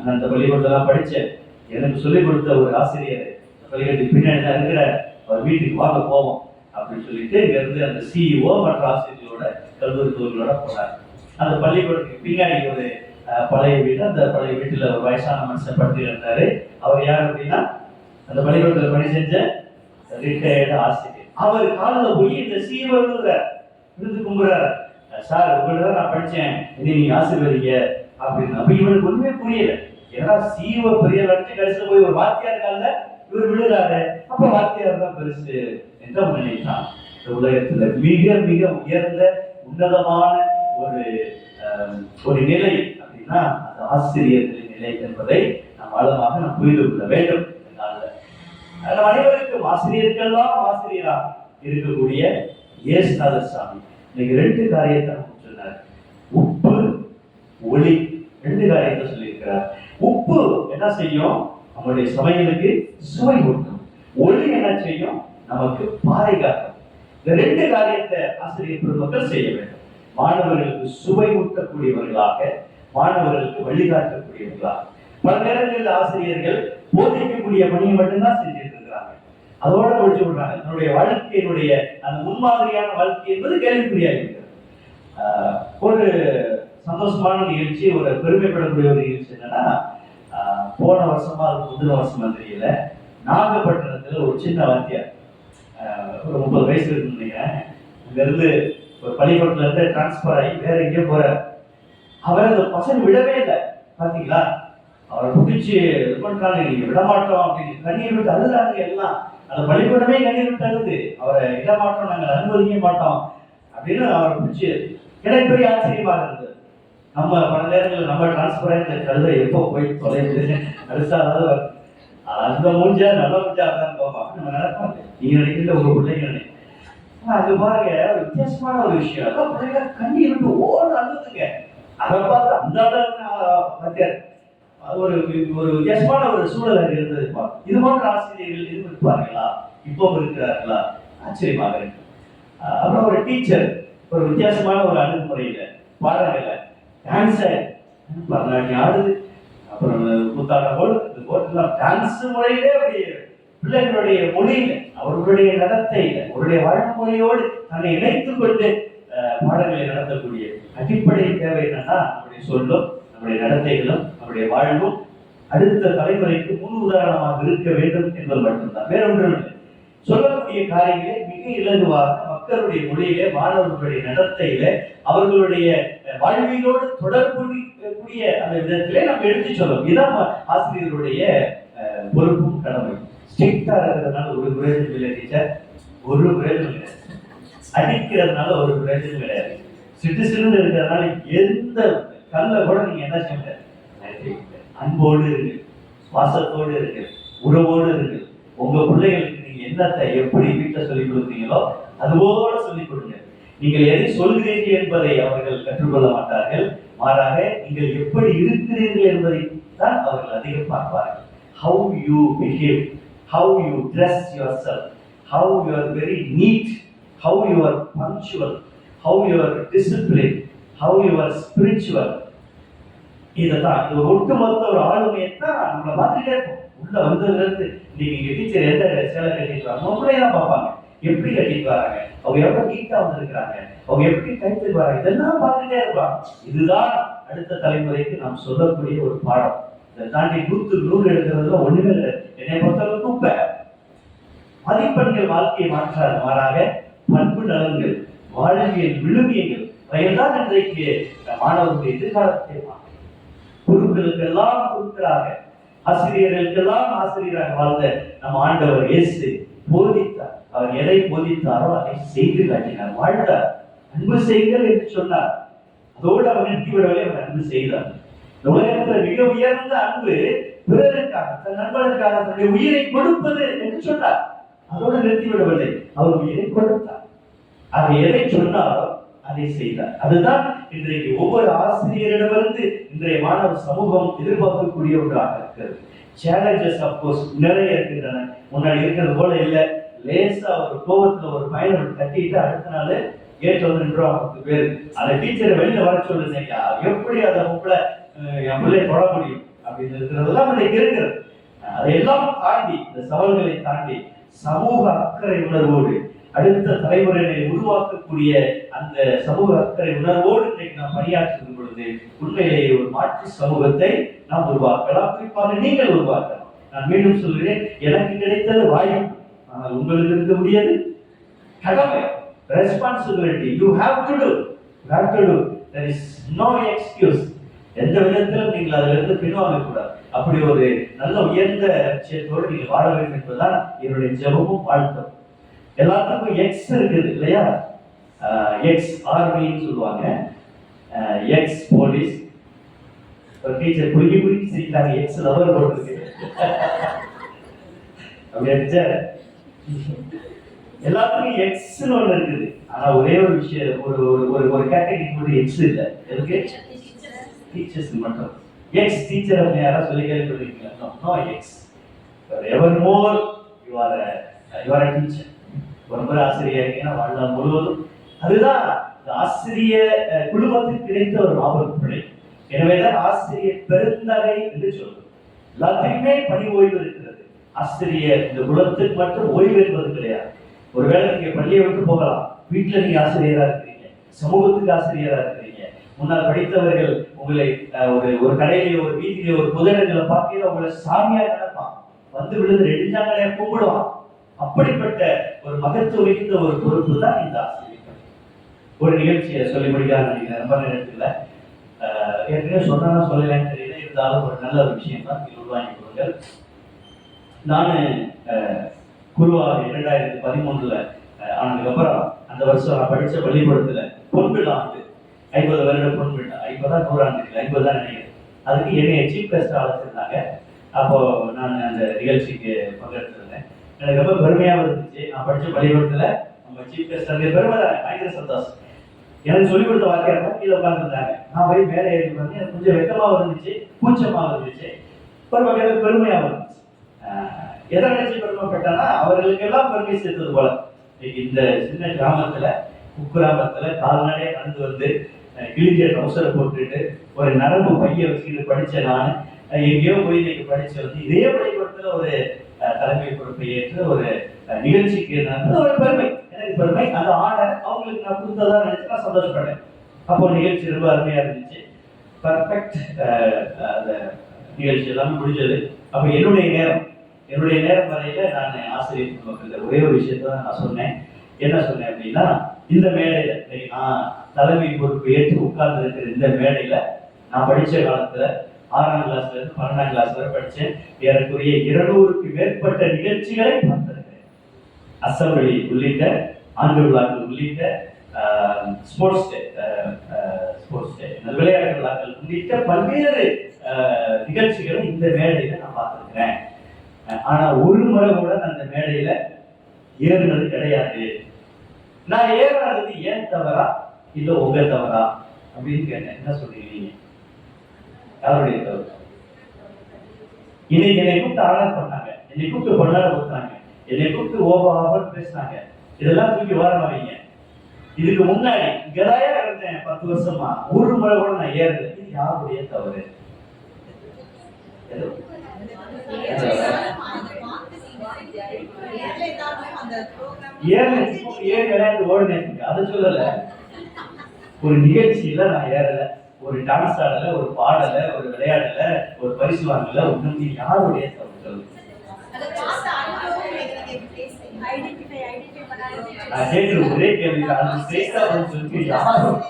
நான் இந்த பள்ளிக்கூடத்தான் படிச்சேன், எனக்கு சொல்லிக் கொடுத்த ஒரு ஆசிரியர் பள்ளிக்கூடத்துக்கு பின்னாடி தான் இருக்கிற, அவர் வீட்டுக்கு வாங்க போவோம் அப்படின்னு சொல்லிட்டு இங்க இருந்து அந்த சிஇஓ மற்ற ஆசிரியர்களோட கல்லூரி தோழர்களோட போனார். அந்த பள்ளிக்கூடத்துக்கு பின்னாடி ஒரு பழைய வீடு, அந்த பழைய வீட்டுல ஒரு வயசான மனுஷன் படுத்து இருந்தாரு. அவர் யார் அப்படின்னா அந்த பள்ளிக்கூடத்துல பணி செஞ்ச ரிட்டையர்டு ஆசிரியர். அவர் காலில் போய் இந்த சிஇஓ விழுந்து கும்புறாரு, சார் உங்கள்ட்ட தான் நான் படிச்சேன், இனி நீங்க ஆசீர்வதிங்க அப்படின்னு. அப்ப இவனுக்கு ஒண்ணுமே புரியல. ஏன்னா சிஇஓ பெரிய லட்சம் கடைசியில் போய் ஒரு வாத்தியார் கால இவர் விழுறாரு, அப்ப வாத்தியார் தான் பெருசு என்று அவன் நினைத்தான். இந்த உலகத்துல மிக மிக உயர்ந்த உன்னதமான ஒரு நிலை அப்படின்னா அந்த ஆசிரியர்களின் நிலை என்பதை நாம் ஆழமாக நாம் புரிந்து கொள்ள வேண்டும். நம் அனைவருக்கும் ஆசிரியர்கள்லாம் ஆசிரியரா இருக்கக்கூடிய இயேசுநாதர் சாமி இன்னைக்கு 2 காரியத்தை சொன்னார். உப்பு, ஒளி, 2 காரியத்தை சொல்லியிருக்கிறார். உப்பு என்ன செய்யும், நம்முடைய சமையலுக்கு சுவை ஊட்டும். ஒளி என்ன செய்யும், நமக்கு பாறை காட்டும். இந்த 2 காரியத்தை ஆசிரியர் பெருமக்கள் செய்ய வேண்டும். மாணவர்களுக்கு சுவை ஊட்டக்கூடியவர்களாக, மாணவர்களுக்கு வழிகாட்டக்கூடியவர்களாக. பல நேரங்களில் ஆசிரியர்கள் போதிக்கக்கூடிய பணியை மட்டும்தான் செஞ்சுட்டு இருக்கிறாங்க, அதோட முடிச்சு விடுறாங்க. என்னுடைய வாழ்க்கையினுடைய அந்த முன்மாதிரியான வாழ்க்கை என்பது கேள்விக்குறியாகிறது. ஒரு சந்தோஷமான நிகழ்ச்சி, ஒரு பெருமைப்படக்கூடிய ஒரு நிகழ்ச்சி என்னன்னா, போன வருஷமா அது முந்தின வருஷமா தெரியல, நாகப்பட்டினத்துல ஒரு சின்ன வாத்தியார், ஒரு 30 வயசு இருக்குன்னு நினைக்கிறேன், இங்க இருந்து ஒரு பள்ளிக்கூடத்துல இருந்து டிரான்ஸ்பர் ஆகி வேற எங்கேயோ போறார். அவர் அந்த பசங்க விடவே இல்லை. பாத்தீங்களா, அவரை பிடிச்சி இது பண்றாங்க, நீங்க விட மாட்டோம் அப்படின்னு கண்ணீர் விட்டு அழுதாங்க. எல்லாம் அந்த பள்ளிக்கூடமே கண்ணீர் விட்டு அழுது, அவரை விட மாட்டோம், நாங்கள் அனுமதிக்க மாட்டோம் அப்படின்னு அவரை பிடிச்சி. எனக்கு பெரிய ஆச்சரியமாக இருந்தது. நம்ம பல நேரங்களில் நம்ம டிரான்ஸ்பர் ஆகி இந்த கழுதை எப்போ போய் தொலைது அழுசாதான் அந்த மூஞ்சா நல்ல மூஞ்சா தான் போவாங்க. நம்ம நினைப்போம், நீங்க நினைக்கிற உங்க பிள்ளைங்க நினைக்க. அது பாருங்க, ஒரு வித்தியாசமான ஒரு விஷயம். அதான் பிள்ளைங்க கண்ணீர் விட்டு ஓடு அழுதுங்க. அதை பார்த்து அந்த வாத்தியார் ஒரு வித்தியாசமான ஒரு சூழல் அங்கே இருந்தது. இது போன்ற ஆசிரியர்கள் இது இருப்பார்களா, இப்போ இருக்கிறார்களா, ஆச்சரியமாக இருக்கு. அப்புறம் ஒரு டீச்சர் ஒரு வித்தியாசமான ஒரு அணுகுமுறையில பாடங்கள டான்ஸ் பரதநாட்டியம் ஆடுது, அப்புறம் புத்தாட்டம் போட்டு டான்ஸ் முறையிலே அப்படி பிள்ளைகளுடைய மொழியில, அவர்களுடைய நடத்தையில, அவருடைய வழமுறையோடு தன்னை இணைத்துக் கொண்டு பாடங்களை நடத்தக்கூடிய அடிப்படை தேவை என்னன்னா, நம்முடைய சொல்லும் நம்முடைய நடத்தைகளும் நம்முடைய வாழ்வும் அடுத்த தலைமுறைக்கு முன் உதாரணமாக இருக்க வேண்டும் என்பது மட்டும்தான், வேற ஒன்றும் இல்லை. சொல்லக்கூடிய காரியங்களே மிக இலகுவாக மக்களுடைய மொழியிலே, மாணவர்களுடைய நடத்தையில, அவர்களுடைய வாழ்வியலோடு தொடர்புடைய அந்த விதத்திலே நம்ம எடுத்து சொல்லணும். இதுதான் ஆசிரியர்களுடைய பொறுப்பும் கடமை. ஸ்ட்ரிக்டா இருக்கிறதுனால ஒரு பிரயோஜனம் இல்லை டீச்சர், ஒரு பிரயோஜனம் கிடையாது. அடிக்கிறதுனால ஒரு பிரயோஜனம் கிடையாது. சிட்டிசன் இருக்கிறதுனால எந்த கல்ல கூட நீங்க என்ன செய்ய முடியாது. அன்போடு இருக்கு, சுவாசத்தோடு இருக்கு, உறவோடு இருக்கு. உங்க பிள்ளைகளுக்கு நீங்க என்னத்தை எப்படி வீட்டை சொல்லிக் கொடுக்குறீங்களோ அதுபோல சொல்லிக் கொடுங்க. நீங்கள் எதை சொல்கிறீர்கள் என்பதை அவர்கள் கற்றுக்கொள்ள மாட்டார்கள், மாறாக நீங்கள் எப்படி இருக்கிறீர்கள் என்பதை தான் அவர்கள் அதிகம் பார்ப்பார்கள். How you behave, how you dress yourself, how you are very neat, how you are punctual, how you are disciplined, how you are spiritual. இதுதான் இது ஒட்டுமொத்த ஒரு ஆளுமையை தான் நம்மளை பார்த்துட்டே இருக்கும். உள்ள வந்ததுல இருந்து நீங்க டீச்சர் எந்த சேலை கட்டிட்டு வராங்க உங்களே தான் பார்ப்பாங்க, எப்படி கட்டிட்டு வராங்க, அவங்க எவ்வளவு நீட்டா வந்திருக்கிறாங்க, அவங்க எப்படி கைத்து வராங்க, இதெல்லாம் பார்த்துட்டே இருப்பாங்க. இதுதான் அடுத்த தலைமுறைக்கு நாம் சொல்லக்கூடிய ஒரு பாடம். இதை தாண்டி 100 எடுக்கிறதுல ஒண்ணுமே இல்லை. என்னை பொறுத்தளவுக்கு இப்ப மதிப்பெண்கள் வாழ்க்கையை மாற்றாது, மாறாக பண்பு நலன்கள், வாழ்வியல் விழுமியங்கள் வயல்தான் இன்றைக்கு மாணவர்களுடைய எதிர்காலத்தை குருக்களுக்கெல்லாம் குருக்களாக, ஆசிரியர்களுக்கெல்லாம் ஆசிரியராக வாழ்ந்த நம் ஆண்டவர் இயேசு போதித்தார். அவர் எதை போதித்தாரோ அதை செய்து காட்டினார், வாழ்ந்தார். அன்பு செய்யுங்கள் என்று சொன்னார். அதோடு அவர் நிறுத்திவிடவில்லை, அவர் அன்பு செய்தார். இந்த உலகத்துல மிக உயர்ந்த அன்பு பிறருக்காக, தன் நண்பர்களுக்காக தன்னுடைய உயிரை கொடுப்பது என்று சொன்னார். அதோடு நிறுத்திவிடவில்லை, அவர் உயிரை கொடுத்தார். அவர் எதை சொன்னாரோ அதை செய்தார். அதுதான் இன்றைக்கு ஒவ்வொரு ஆசிரியரிடமிருந்து இன்றைய மாணவ சமூகம் எதிர்பார்க்கக்கூடிய ஒன்றாக இருக்கிறது. சேலஞ்சஸ் அப்கோர்ஸ் நிறைய இருக்கின்றன. முன்னாடி இருக்கிறது போல இல்லை. லேசா ஒரு கோபத்துல ஒரு பையனை தட்டிட்டு அடுத்த நாள் கேட்டு வந்து நின்றோம் 10 பேர். அந்த டீச்சரை வெளியில வர சொல்லுங்க, எப்படி அதை உங்களை என் பிள்ளைய தொட முடியும் அப்படின்னு இருக்கிறதெல்லாம் இன்றைக்கு இருக்கிறது. அதையெல்லாம் தாண்டி, இந்த சவால்களை தாண்டி சமூக அக்கறை உணர்வோடு அடுத்த தலைமுறையை உருவாக்கக்கூடிய அந்த சமூக அக்கறை உணர்வோடு இன்றைக்கு நாம் பணியாற்றும் பொழுது உண்மையிலேயே ஒரு மாற்று சமூகத்தை நாம் உருவாக்கலாம். குறிப்பாக நீங்கள் உருவாக்கலாம். நான் மீண்டும் சொல்கிறேன், எனக்கு கிடைத்தது வாய்ப்பு, ஆனால் உங்களுக்கு இருக்க முடியாது கடமை, responsibility. You have to do, you have to do. There is no excuse. எந்த விதத்திலும் நீங்கள் அதிலிருந்து பின்வாங்க கூடாது. அப்படி ஒரு நல்ல உயர்ந்த லட்சியத்தோடு நீங்கள் வாழ வேண்டும் என்பதுதான் என்னுடைய ஜெபமும் வாழ்த்தும். எல்லாத்துக்கும் எக்ஸ் இருக்குது இல்லையா? எக்ஸ் ஆர்மின்னு சொல்லுவாங்க, எக்ஸ் போலீஸ். ஒரு டீச்சர் குறுக்கி குறுக்கி சிரிக்கிறாங்க, எக்ஸ் லவர் போட்டுருக்கு. அப்படியா? எல்லாத்துக்கும் எக்ஸ்ன்னு ஒன்று இருக்குது. ஆனா ஒரே ஒரு விஷயம், ஒரு கேட்டகரிக்கு மட்டும் எக்ஸ் இல்லை. எதுக்கு? டீச்சர்ஸ் மட்டும். எக்ஸ் டீச்சர் அப்படின்னு யாராவது சொல்லி கேள்விப்பட்டிருக்கீங்களா? No ex. Ever more you are a teacher. ஒரு முறை ஆசிரியர் இருக்கீங்கன்னா வாழ்நாள் முழுவதும். அதுதான் ஆசிரிய குழுமத்துக்கு கிடைத்த ஒரு மாபெரும் பிழை. எனவேதான் ஆசிரியர் பெருந்தகை என்று சொல்றோம். எல்லாத்தையுமே பணி ஓய்வு இருக்கிறது. ஆசிரியர் இந்த குலத்துக்கு மட்டும் ஓய்வு என்பது கிடையாது. ஒருவேளை நீங்க பள்ளியை விட்டு போகலாம், வீட்டுல நீங்க ஆசிரியரா இருக்கிறீங்க, சமூகத்துக்கு ஆசிரியரா இருக்கிறீங்க. முன்னால் படித்தவர்கள் உங்களை ஒரு கடையிலே, ஒரு வீதியிலே, ஒரு புதனங்களை பார்க்கல உங்களை சாமியா நினைப்பான், வந்து விழுந்து நெடுஞ்சாங்களே கும்பிடுவான். அப்படிப்பட்ட ஒரு மகத்துவம் மிகுந்த ஒரு பொறுப்பு தான் இந்த ஆசிரியர். ஒரு நிகழ்ச்சியை சொல்லி முடிக்காத நினைக்கிறேன், ரொம்ப நேரத்தில் ஏற்கனவே சொன்னாலும் சொல்லலான்னு தெரியல, இருந்தாலும் ஒரு நல்ல ஒரு விஷயம் தான் நீங்கள் உருவாக்கி கொடுங்கள். நான் குருவாக 2013 ஆனதுக்கப்புறம் அந்த வருஷம் நான் படித்த பள்ளிக்கூடத்தில் பொன்விழா ஆண்டு 50 வருட பொன்விழா, இப்போதான் 100 ஆண்டு, 50 தான் நினைக்கிறேன். அதுக்கு என்னைய சீஃப் கெஸ்டாக அழைச்சிருந்தாங்க. அப்போ நான் அந்த நிகழ்ச்சிக்கு பங்கெடுத்திருந்தேன். எனக்கு ரொம்ப பெருமையாக இருந்துச்சு. நான் படித்த பள்ளிக்கூடத்தில் நம்ம சீஃப் கெஸ்ட் அந்த பெருமை தான், பயங்கர சந்தோஷம். எனக்கு சொல்லிக் கொடுத்த வாக்கியம் கீழே உட்காந்துருந்தாங்க. நான் போய் மேலே ஏறி வந்து எனக்கு கொஞ்சம் வெக்கமாக இருந்துச்சு, கூச்சமாக இருந்துச்சு, ஒரு வகையில் பெருமையாக இருந்துச்சு. எதை நினைச்சு பெருமைப்பட்டேன்னா அவர்களுக்கெல்லாம் பெருமை சேர்த்தது போல. இந்த சின்ன கிராமத்துல, குக்கிராமத்துல கால்நடை நடந்து வந்து கிழிஞ்ச ட்ரௌசரை போட்டுட்டு ஒரு நரம்பு பைய வச்சுக்கிட்டு படிச்ச நான் எங்கேயோ போய் இன்னைக்கு படிச்சு வந்து இதே பள்ளிக்கூடத்துல ஒரு தலைமை பொறுப்பை ஏற்று ஒரு நிகழ்ச்சிக்கு ஒரு பெருமை, எனக்கு பெருமை. அந்த ஆர்டர் அவங்களுக்கு நான் கொடுத்ததா நினைச்சு நான் சந்தோஷப்பட்டேன். அப்போ நிகழ்ச்சி ரொம்ப அருமையா இருந்துச்சு, பர்ஃபெக்ட். அந்த நிகழ்ச்சி எல்லாமே முடிஞ்சது. அப்போ என்னுடைய நேரம் வரையில நான் ஆசிரியர் மக்கள் ஒரே ஒரு விஷயத்த நான் சொன்னேன். என்ன சொன்னேன் அப்படின்னா, இந்த மேடையில நான் தலைமை பொறுப்பு ஏற்று உட்கார்ந்து இருக்கிற இந்த மேடையில நான் படிச்ச காலத்துல 6ஆம் கிளாஸ்ல இருந்து 12ஆம் கிளாஸ் வரை படிச்சேன். ஏறக்குறைய 200க்கு மேற்பட்ட நிகழ்ச்சிகளை பார்த்திருக்கிறேன். அசம்பிளி உள்ளிட்ட, ஆண்டு விழாக்கள் உள்ளிட்ட ஸ்போர்ட்ஸ் டே, விளையாட்டு விழாக்கள் உள்ளிட்ட பல்வேறு நிகழ்ச்சிகளை இந்த மேடையில நான் பார்த்துருக்கிறேன். ஆனா ஒரு முறை கூட நான் அந்த மேடையில ஏறுனது கிடையாது. நான் ஏறாதது ஏன் தவறா இல்ல உங்க தவறா அப்படின்னு கேட்டேன். என்ன சொல்றீங்க? யாருடைய தவறு? இன்னைக்கு என்னை கூப்பிட்டு ஆர்டர் பண்ணாங்க, என்னை கூப்பிட்டு கொண்டாட கொடுத்தாங்க, என்னை கூப்பிட்டு ஓவர் பேசினாங்க. இதெல்லாம் தூக்கி வரமாவீங்க. இதுக்கு முன்னாடி இங்கதான் இருந்தேன் 10 வருஷமா, ஒரு முறை கூட நான் ஏறல. இது யாருடைய தவறு? ஏன் விளையாட்டு ஓடுனேன் அதை சொல்லல. ஒரு நிகழ்ச்சியில நான் ஏறல, ஒரு டான்ஸ் ஆடல, ஒரு பாடல, ஒரு விளையாடல, ஒரு பரிசு வாங்கல. ஒண்ணு யாருடைய தவறு? நான் கேட்கிற ஒரே கேள்வி யாரும்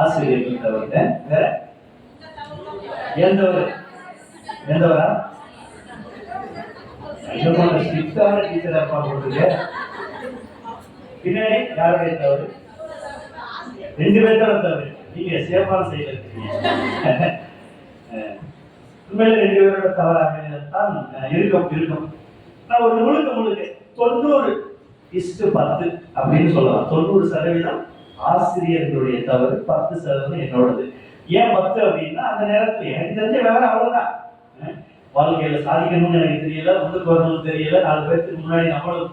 ஆசிரியர்கள் தவிர வேற எந்தவரா ஸ்ட்ரிக்டான டீச்சரா இருப்பாங்க. பின்னாடி யாருடைய தவறு? 2 பேர்த்தோட தவறு. நீங்க சேஃபான செயல் இருக்கீங்க. உண்மையில 2 பேரோட தவறாகத்தான் இருக்கும். நான் ஒரு முழுக்க 90:10 அப்படின்னு சொல்லலாம். 90% ஆசிரியர்களுடைய தவறு, 10% என்னோடது. ஏன் 10 அப்படின்னா, அந்த நேரத்துல எனக்கு தெரிஞ்ச வேற அவ்வளவுதான். வாழ்க்கையில சாதிக்கணும்னு எனக்கு தெரியல, முன்னுக்கு வரணும்னு தெரியல, 4 பேருக்கு முன்னாடி நம்மளும்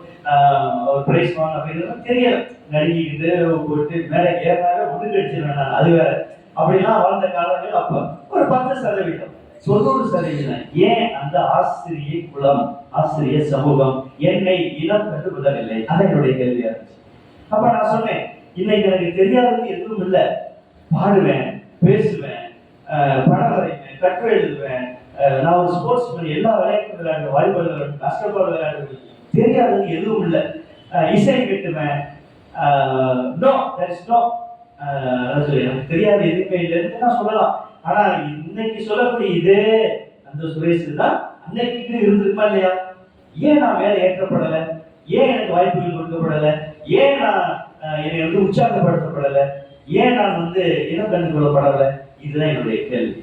பிரைஸ் வாங்க அப்படிங்கிறது தெரியல. நடுங்கிக்கிட்டு போட்டு மேலே ஏறாவே முன்னுக்கு அடிச்சிருவேன் நான். அது வேற. அப்படிலாம் வாழ்ந்த காலங்கள். அப்ப ஒரு 10%, 90% ஏன் அந்த ஆசிரிய குலம், ஆசிரிய சமூகம் என்னை இனம் கண்டு விடவில்லை? அதான் என்னுடைய கேள்வியா இருந்துச்சு. அப்ப நான் சொன்னேன், இன்னைக்கு எனக்கு தெரியாதது எதுவும் இல்லை. பாடுவேன், பேசுவேன், படம் வரைவேன், கட்டுரை எழுதுவேன், நான் ஒரு ஸ்போர்ட்ஸ் மேன், எல்லா விளையாட்டு விளையாடுவேன், வாலிபால் விளையாடுவேன், பாஸ்கெட் பால் விளையாடுவேன். தெரியாதது எதுவும் இல்லை. இசை கட்டுவேன். எனக்கு தெரியாத எதுவுமே இல்லைன்னு நான் சொல்லலாம். ஆனா இன்னைக்கு சொல்லக்கூடிய இதே அந்த சுரேஷ் தான் அன்னைக்கு இருந்திருக்குமா இல்லையா? ஏன் நான் மேல ஏற்றப்படலை? ஏன் எனக்கு வாய்ப்புகள் கொடுக்கப்படலை? ஏன் நான் என்னை உற்சாகப்படுத்தப்படலை? ஏன் நான் இனம் கண்டு கொள்ளப்படலை? இதுதான் என்னுடைய கேள்வி.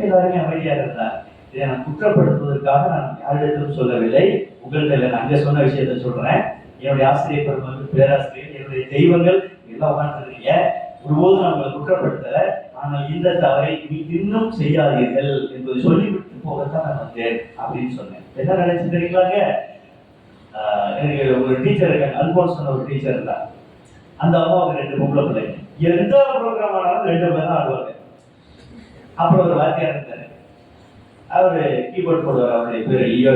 எல்லாருமே அமைதியாக இருந்தார். இதை நான் குற்றப்படுத்துவதற்காக நான் யாரிடத்திலும் சொல்லவில்லை. உங்கள்கிட்ட நான் அங்க சொன்ன விஷயத்த சொல்றேன். என்னுடைய ஆசிரியர் பெருமக்கள், பேராசிரியர், என்னுடைய தெய்வங்கள் எல்லாம் உட்காந்துருக்கீங்க. ஒருபோதும் நான் உங்களை குற்றப்படுத்தல. ஆனால் இந்த தவறை இன்னும் செய்யாதீர்கள் என்பதை சொல்லிவிட்டு போகத்தான் நான் வந்தேன் அப்படின்னு சொன்னேன். என்ன நினைச்சு தெரியுங்களாங்க? எனக்கு ஒரு டீச்சர் இருக்காங்க, அல்போன்ஸ் ஒரு டீச்சர் இருந்தாங்க. அந்த அம்மாவுக்கு 2 பொம்பளை பிள்ளைங்க. எந்த ப்ரோக்ராம் ஆனாலும் 2 பேர் தான் ஆடுவாங்க. அப்புறம் ஒரு வாத்தியார் இருந்தாரு, அவரு கீபோர்ட் போடுவார். அவருடைய பேரு லியோ.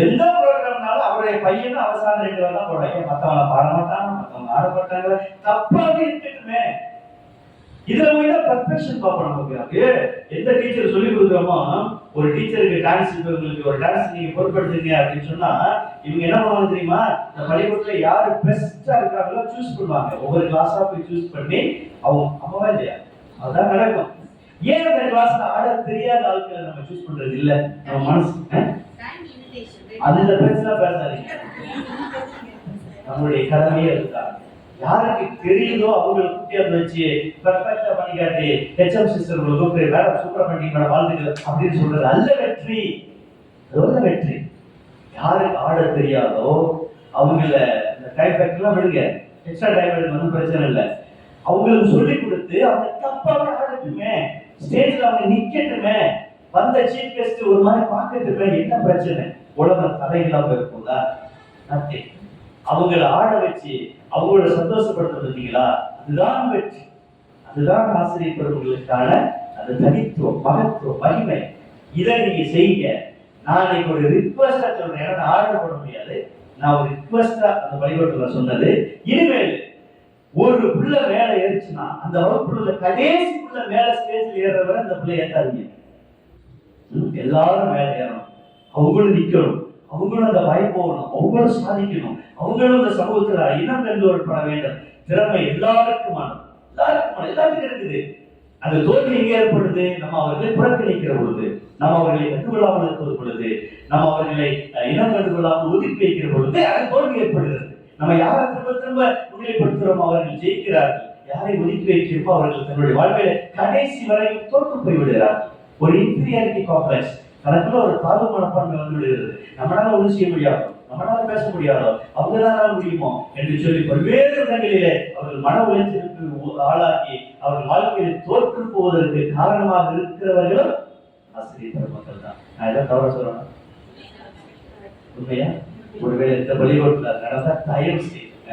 எந்த ப்ரோக்ராம்னாலும் அவருடைய பையனும் அவசான 2 பேர் தான் போடுவாங்க. மற்றவங்க பாட மாட்டாங்க, மற்றவங்க ஆட மாட்டாங்க. தப்பாக இருக்கட்டுமே. இதுல போய் தான் பர்ஃபெக்ஷன் பார்ப்போம். நமக்கு எந்த டீச்சர் சொல்லி கொடுக்குறோமோ, ஒரு டீச்சருக்கு டான்ஸ், உங்களுக்கு ஒரு டான்ஸ் நீங்க பொருட்படுத்துறீங்க அப்படின்னு சொன்னா, இவங்க என்ன பண்ணுவாங்க தெரியுமா? இந்த பள்ளிக்கூடத்துல யாரு பெஸ்டா இருக்காங்களோ சூஸ் பண்ணுவாங்க. ஒவ்வொரு கிளாஸா போய் சூஸ் பண்ணி அவங்க அம்மாவா இல்லையா, அதுதான் நடக்கும். ஏன் அந்த கிளாஸ்ல ஆட தெரியாத ஆட்களை நம்ம சூஸ் பண்றது இல்ல? நம்ம மனசு அந்த பேசலாம் பேசாதீங்க. நம்மளுடைய கடமையே அதுதான். யாருக்கு தெரியுதோ அவங்களை குட்டியாந்து வச்சு பெர்ஃபெக்டா பண்ணி காட்டி ஹெச்எம் சிஸ்டர் கூப்பிட்டு மேடம் சூப்பரா பண்ணிட்டீங்க வாழ்த்துக்கள் அப்படின்னு சொல்றது அல்ல வெற்றி. அதோட வெற்றி. யாருக்கு ஆட தெரியாதோ அவங்கள இந்த டைம் ஃபேக்டர்லாம் விடுங்க, எக்ஸ்ட்ரா டைம் எடுக்கணும் பிரச்சனை இல்லை. அவங்களுக்கு சொல்லி கொடுத்து அவங்க தப்பாவே ஆடட்டுமே, ஸ்டேஜ்ல அவங்க நிக்கட்டுமே, வந்த சீஃப் கெஸ்ட் ஒரு மாதிரி பார்க்கட்டுமே. என்ன பிரச்சனை? உலகம் தடையில்லாம இருக்கும்ல? நத்திங். அவங்கள ஆட வச்சு அவங்களோட சந்தோஷப்படுத்த பார்த்தீங்களா? அதுதான் வெற்றி. அதுதான் ஆசிரியர் பெருமக்களுக்கான அந்த தனித்துவம், மகத்துவம், மகிமை. இதை நீங்க செய்யுங்க. நான் இன்னைக்கு ஒரு ரிக்வெஸ்டா சொல்றேன். ஏன்னா நான் ஆர்டர் பண்ண முடியாது. நான் ஒரு ரிக்வெஸ்டா அந்த வழிபாட்டுல சொன்னது, இனிமேல் ஒரு புள்ள மேல ஏறிச்சுன்னா அந்த வகுப்புள்ள கடைசி புள்ள மேல ஸ்டேஜ்ல ஏறவரை அந்த பிள்ளை ஏற்றாதீங்க. எல்லாரும் மேல ஏறணும், அவங்களும் நிக்கணும், அவங்களும் அந்த வாய்ப்பு போகணும், அவங்களும் சாதிக்கணும், அவங்களும் இந்த சமூகத்துல இனம் கண்டு வரப்பட வேண்டும். திறமை எல்லாருக்குமானது, எல்லாத்துக்கும் இருக்குது. அந்த தோல்வி எங்கே ஏற்படுது? நம்ம அவர்களை புறக்கணிக்கிற பொழுது, நம்ம அவர்களை கண்டுகொள்ளாமல் இருப்பது பொழுது, நம்ம அவர்களை இனம் கண்டுகொள்ளாமல் ஒதுக்கி வைக்கிற பொழுது அது தோல்வி ஏற்படுகிறது. நம்ம யாரை திரும்ப திரும்ப முன்னிலைப்படுத்துறோமோ அவர்கள் ஜெயிக்கிறார்கள். யாரை ஒதுக்கி வைக்கிறோமோ அவர்கள் தன்னுடைய வாழ்க்கையில கடைசி வரைக்கும் தோற்று போய் விடுகிறார்கள். ஒரு இன்ஃபீரியாரிட்டி காம்ப்ளெக்ஸ், தனக்குள்ள ஒரு தாழ்வு மனப்பான்மை வந்து விடுகிறது. நம்மளால ஒன்றும் செய்ய முடியாதோ, நம்மளால பேச முடியாதோ, அவங்களால முடியுமோ என்று சொல்லி பல்வேறு இடங்களிலே அவர்கள் மன உளைச்சலுக்கு ஆளாகி அவர்கள் வாழ்க்கையில் தோற்று போவதற்கு காரணமாக இருக்கிறவர்களும் ஆசிரியர் பெருமக்கள் தான். நான் எதாவது தவற சொல்லணும் உண்மையா? ஒருவேளை இந்த பள்ளிக்கூடத்தில் நடந்தா தயவு செய்யுங்க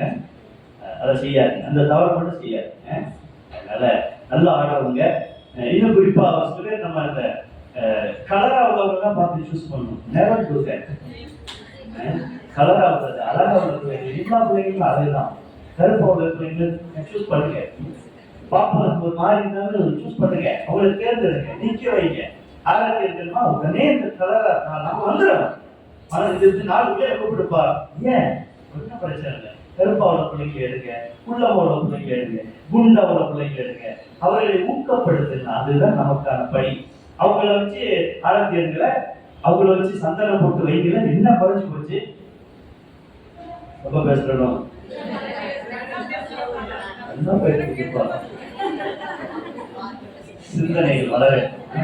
அதை செய்யாது, அந்த தவறை மட்டும் செய்யாது. அதனால நல்லா ஆடுறவங்க, இன்னும் குறிப்பா சொல்லி நம்ம அந்த கலரா உள்ளவங்க தான் பார்த்து சூஸ் பண்ணணும். Never to that. கலரா உள்ளது அழகா உள்ளது எல்லா பிள்ளைங்களும் அழகுதான். கருப்பா உள்ள பிள்ளைங்க சூஸ் பண்ணுங்க. பாப்பா ஒரு மாதிரி இருந்தாலும் சூஸ் பண்ணுங்க, அவங்களுக்கு தேர்ந்தெடுங்க, நிக்க வைங்க. ஆராய்ச்சி இருக்கணுமா உடனே இந்த கலரா நம்ம வந்துடுறோம். மனது நாலு பிள்ளைய கூப்பிடுப்பா, ஏன் ஒன்றும் பிரச்சனை இல்லை. கருப்பாவோட பிள்ளைங்க எடுங்க, உள்ளவோட பிள்ளைங்க எடுங்க, குண்டாவோட பிள்ளைங்க எடுங்க. அவர்களை ஊக்கப்படுத்துங்க, அதுதான் நமக்கான பணி. அவங்கள வச்சு ஆராய்ச்சியர்களை அவங்கள வச்சு சந்தனம் போட்டு வைக்கல, என்ன குறைஞ்சு போச்சு? ரொம்ப பேசணும் சிந்தனைகள் வளர,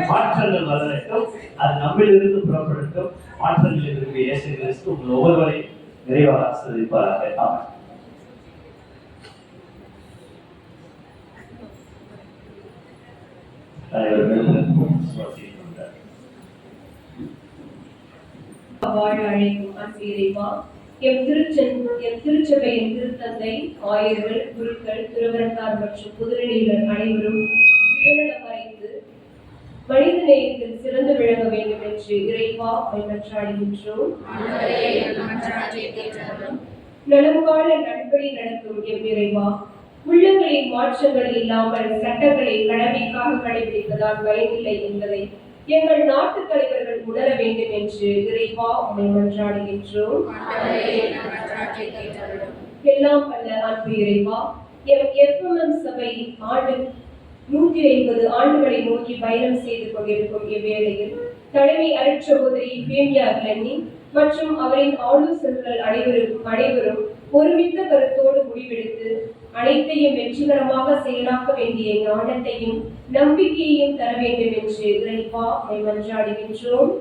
மாற்றங்கள் வளரட்டும், அது நம்மிலிருந்து புறப்படட்டும். மாற்றங்களில் இருக்கிற இயேசு கிறிஸ்து உங்கள் ஒவ்வொருவரையும் நிறைவாக ஆசீர்வதிப்பாராக. ஆமென். வாழ அழைக்கும் அன்பிறைவா, எம் திருச்சபையின் திருத்தந்தை, ஆயர்கள், குருக்கள், துறவரத்தார் மற்றும் புதுநிலையினர் அனைவரும் சுயநலம் மறைந்து மனித நேயத்தில் சிறந்து விளங்க வேண்டும் என்று இறைவா மன்றாடுகின்றோம். நலம் காண நட்படி நடத்தும் எம் இறைவா, உள்ளங்களின் மாற்றங்கள் இல்லாமல் சட்டங்களை கடமைக்காக கடைபிடிப்பதால் பயனில்லை என்பதை எங்கள் நாட்டு தலைவர்கள் உணர வேண்டும் என்று இறைவா உம்மை மன்றாடுகின்றோம். எல்லாம் அல்ல அன்பு இறைவா, எம் எஃப்எம்எம் சபை ஆண்டு 150 ஆண்டுகளை நோக்கி பயணம் செய்து கொண்டிருக்கும் இவ்வேளையில் தலைமை அருட்சகோதரி பேமியா கிளன்னி மற்றும் அவரின் ஆலோசகர்கள் அனைவரும் ஒருமித்த கருத்தோடு முடிவெடுத்து அனைத்தையும் வெற்றிகரமாக செயலாக்க வேண்டிய ஞானத்தையும் நம்பிக்கையையும் தர வேண்டும் என்று இறைவா உம்மை மன்றாடுகின்றோம்.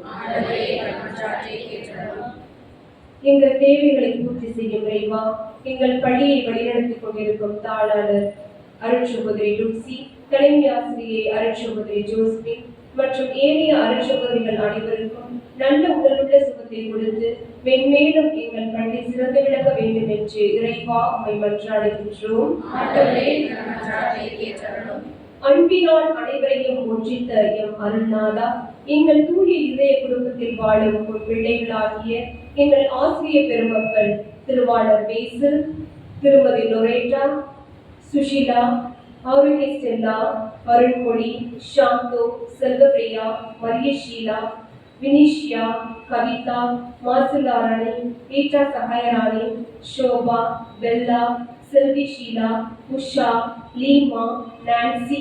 எங்கள் தேவைகளை பூர்த்தி செய்யும் இறைவா, எங்கள் பள்ளியை வழிநடத்திக் கொண்டிருக்கும் தாளாளர் அருட்சகோதரி லூசி, தலைமை ஆசிரியை அருட்சகோதரி ஜோஸ்பின் மற்றும் ஏனைய அருட்சகோதரிகள் அனைவருக்கும் நல்ல உடலுள்ள சுகத்தை கொடுத்து மென்மேலும் எங்கள் பள்ளி சிறந்து விளங்க வேண்டும் என்று இறைவா உம்மை மன்றாடுகின்றோம். அன்பினால் அனைவரையும் ஒன்றித்த எம் அருள்நாதா, எங்கள் தூய இதய குடும்பத்தில் வாழும் உன் பிள்ளைகளாகிய எங்கள் ஆசிரியர் பெருமக்கள் திருவாளர் பேசில், திருமதி Loretta, Sushila, Arokiya Stella, Arulmozhi, Santho, Selvapriya, Mariasheela, Vinishia, Kavitha, Masularani, Eeta Sagayarani, Shoba, Bella, Selvi Sheela, Usha, Leema, Nancy,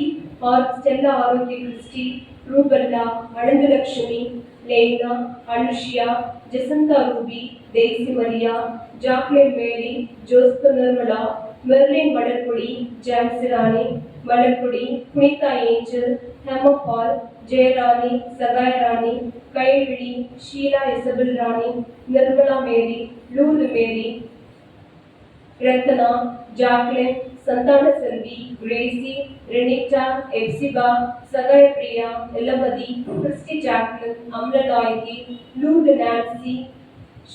Stella Arokiya Christy, Ruballa, Ananthalakshmi, Lena, Anushiya, Jesantha Ruby, Desi Maria, Jacqueline Mary, Joseph Nirmala, Merlin Malarkodi, Jhansirani Malarkodi, Punitha Angel, Hemapal, Jayarani, Sagayarani, Kaivizhi, Sheela Isabel Rani, Nirmala Mary, Lulu Mary, Ratna, Jacqueline, Santhana Selvi, Gracy, Renita, Ebsiba, Sagaya Priya, Ellamathi, Christy Jacqueline, Amalanayaki, Lulu Nancy,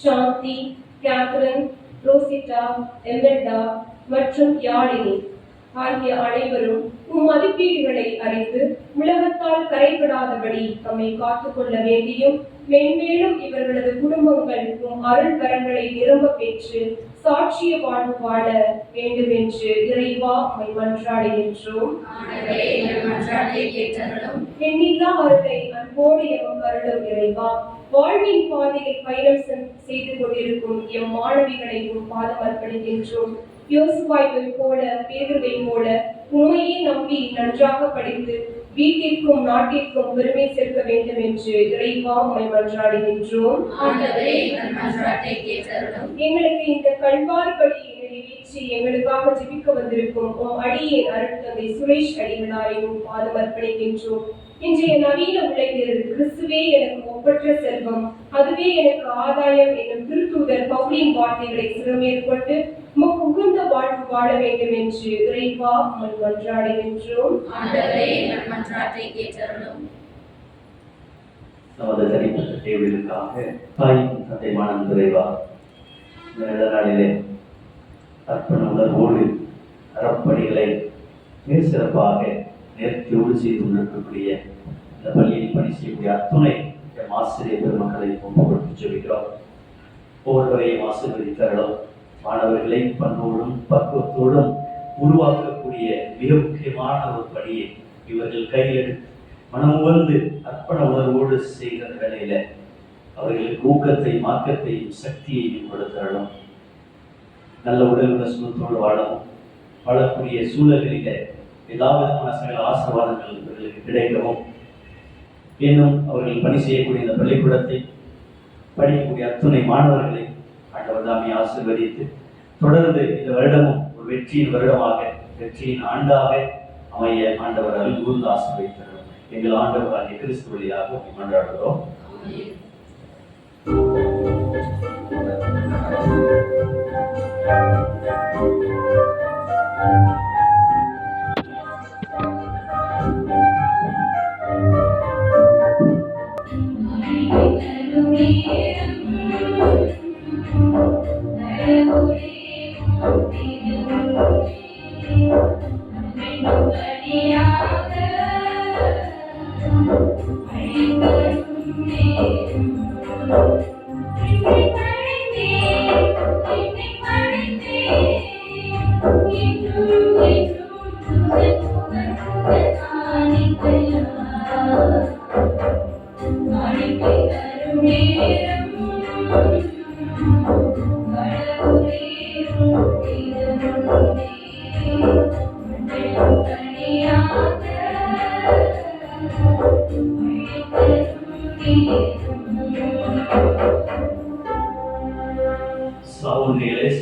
Shanthi, Catherine, Rosita, எமெல்டா மற்றும் யாழினி ஆகிய அனைவரும் மதிப்பீடுகளை அறிந்து உலகத்தால் கரைபடாதபடி தம்மை காத்துக்கொள்ள வேண்டியும் மென்மேலும் இவர்களது குடும்பங்கள் அருள் வரங்களை நிரம்ப பெற்று சாட்சிய வாழ்வு வாழ வேண்டும் என்று இறைவா உம்மை மன்றாடுகின்றோம். எண்ணில்லா அருளை அன்போடு எமக்கு அருளும் இறைவா, வாழ்வின் பாதையில் பயணம் செய்து கொண்டிருக்கும் எம் மாணவிகளையும் பாதம் அர்ப்பணிக்கின்றோம். யோசுவாவை போல, பேதுருவை போல உண்மையை நம்பி நன்றாக படித்து வீட்டிற்கும் நாட்டிற்கும் பெருமை சேர்க்க வேண்டும் என்று இறைவா உம்மை மன்றாடுகின்றோம். எங்களுக்கு இந்த கல்வாரி பலியை நிறைவேற்றி எங்களுக்காக ஜெபிக்க வந்திருக்கும் உம் அடியேன் அருட்தந்தை சுரேஷ் அடிகளாரையும் பாதம் அர்ப்பணிக்கின்றோம். இன்றைய நவீன உலகில் கிறிஸ்துவே எனக்கு ஒப்பற்ற செல்வம், அதுவே எனக்கு ஆதாயம் என்னும் திருத்தூதர் பவுலின் வார்த்தைகளை சிறமேற்கொண்டு உமக்கு உகந்த வாழ்வு வாழ வேண்டும் என்று இறைவா மன்றாடுகின்றோம். ஆண்டவரே எங்கள் மன்றாட்டை கேட்டருளும். நமது தனிப்பட்ட தேவைகளுக்காக தாயின் தந்தைமான இறைவா, இந்த நல்ல நாளிலே அர்ப்பண உணர்வோடு அறப்பணிகளை மிக சிறப்பாக நேர்த்தியோடு செய்து கொண்டிருக்கக்கூடிய இந்த பள்ளியில் பணி செய்யக்கூடிய அத்துணை ஆசிரியர் பெருமக்களை ஒப்புக்கொடுத்து ஜெபிக்கிறோம். ஒவ்வொருவரையும் ஆசீர்வதித்தரலும் மாணவர்களை பண்போடும் பக்குவத்தோடும் உருவாக்கக்கூடிய மிக முக்கியமான ஒரு பணியை இவர்கள் கையெடுத்து மனமுவந்து அர்ப்பண உணர்வோடு செய்கிற வேளையில அவர்களுக்கு ஊக்கத்தை மார்க்கத்தையும் சக்தியையும் கொடுத்தரலும். நல்ல உடல் சுகத்தோடு வாழக்கூடிய சூழல்களில எல்லா விதமான சகல ஆசீர்வாதங்கள் இவர்களுக்கு கிடைக்கவும், இன்னும் அவர்கள் பணி செய்யக்கூடிய இந்த பள்ளிக்கூடத்தை படிக்கக்கூடிய அத்துணை மாணவர்களை ஆண்டவர் தாமே ஆசீர்வதித்து தொடர்ந்து இந்த வருடமும் ஒரு வெற்றியின் வருடமாக, வெற்றியின் ஆண்டாக அமைய ஆண்டவர் அருள் கூர்ந்து ஆசீர்வதித்தார். எங்கள் ஆண்டவராகிய கிறிஸ்து வழியாக மன்றாடுகிறோம்.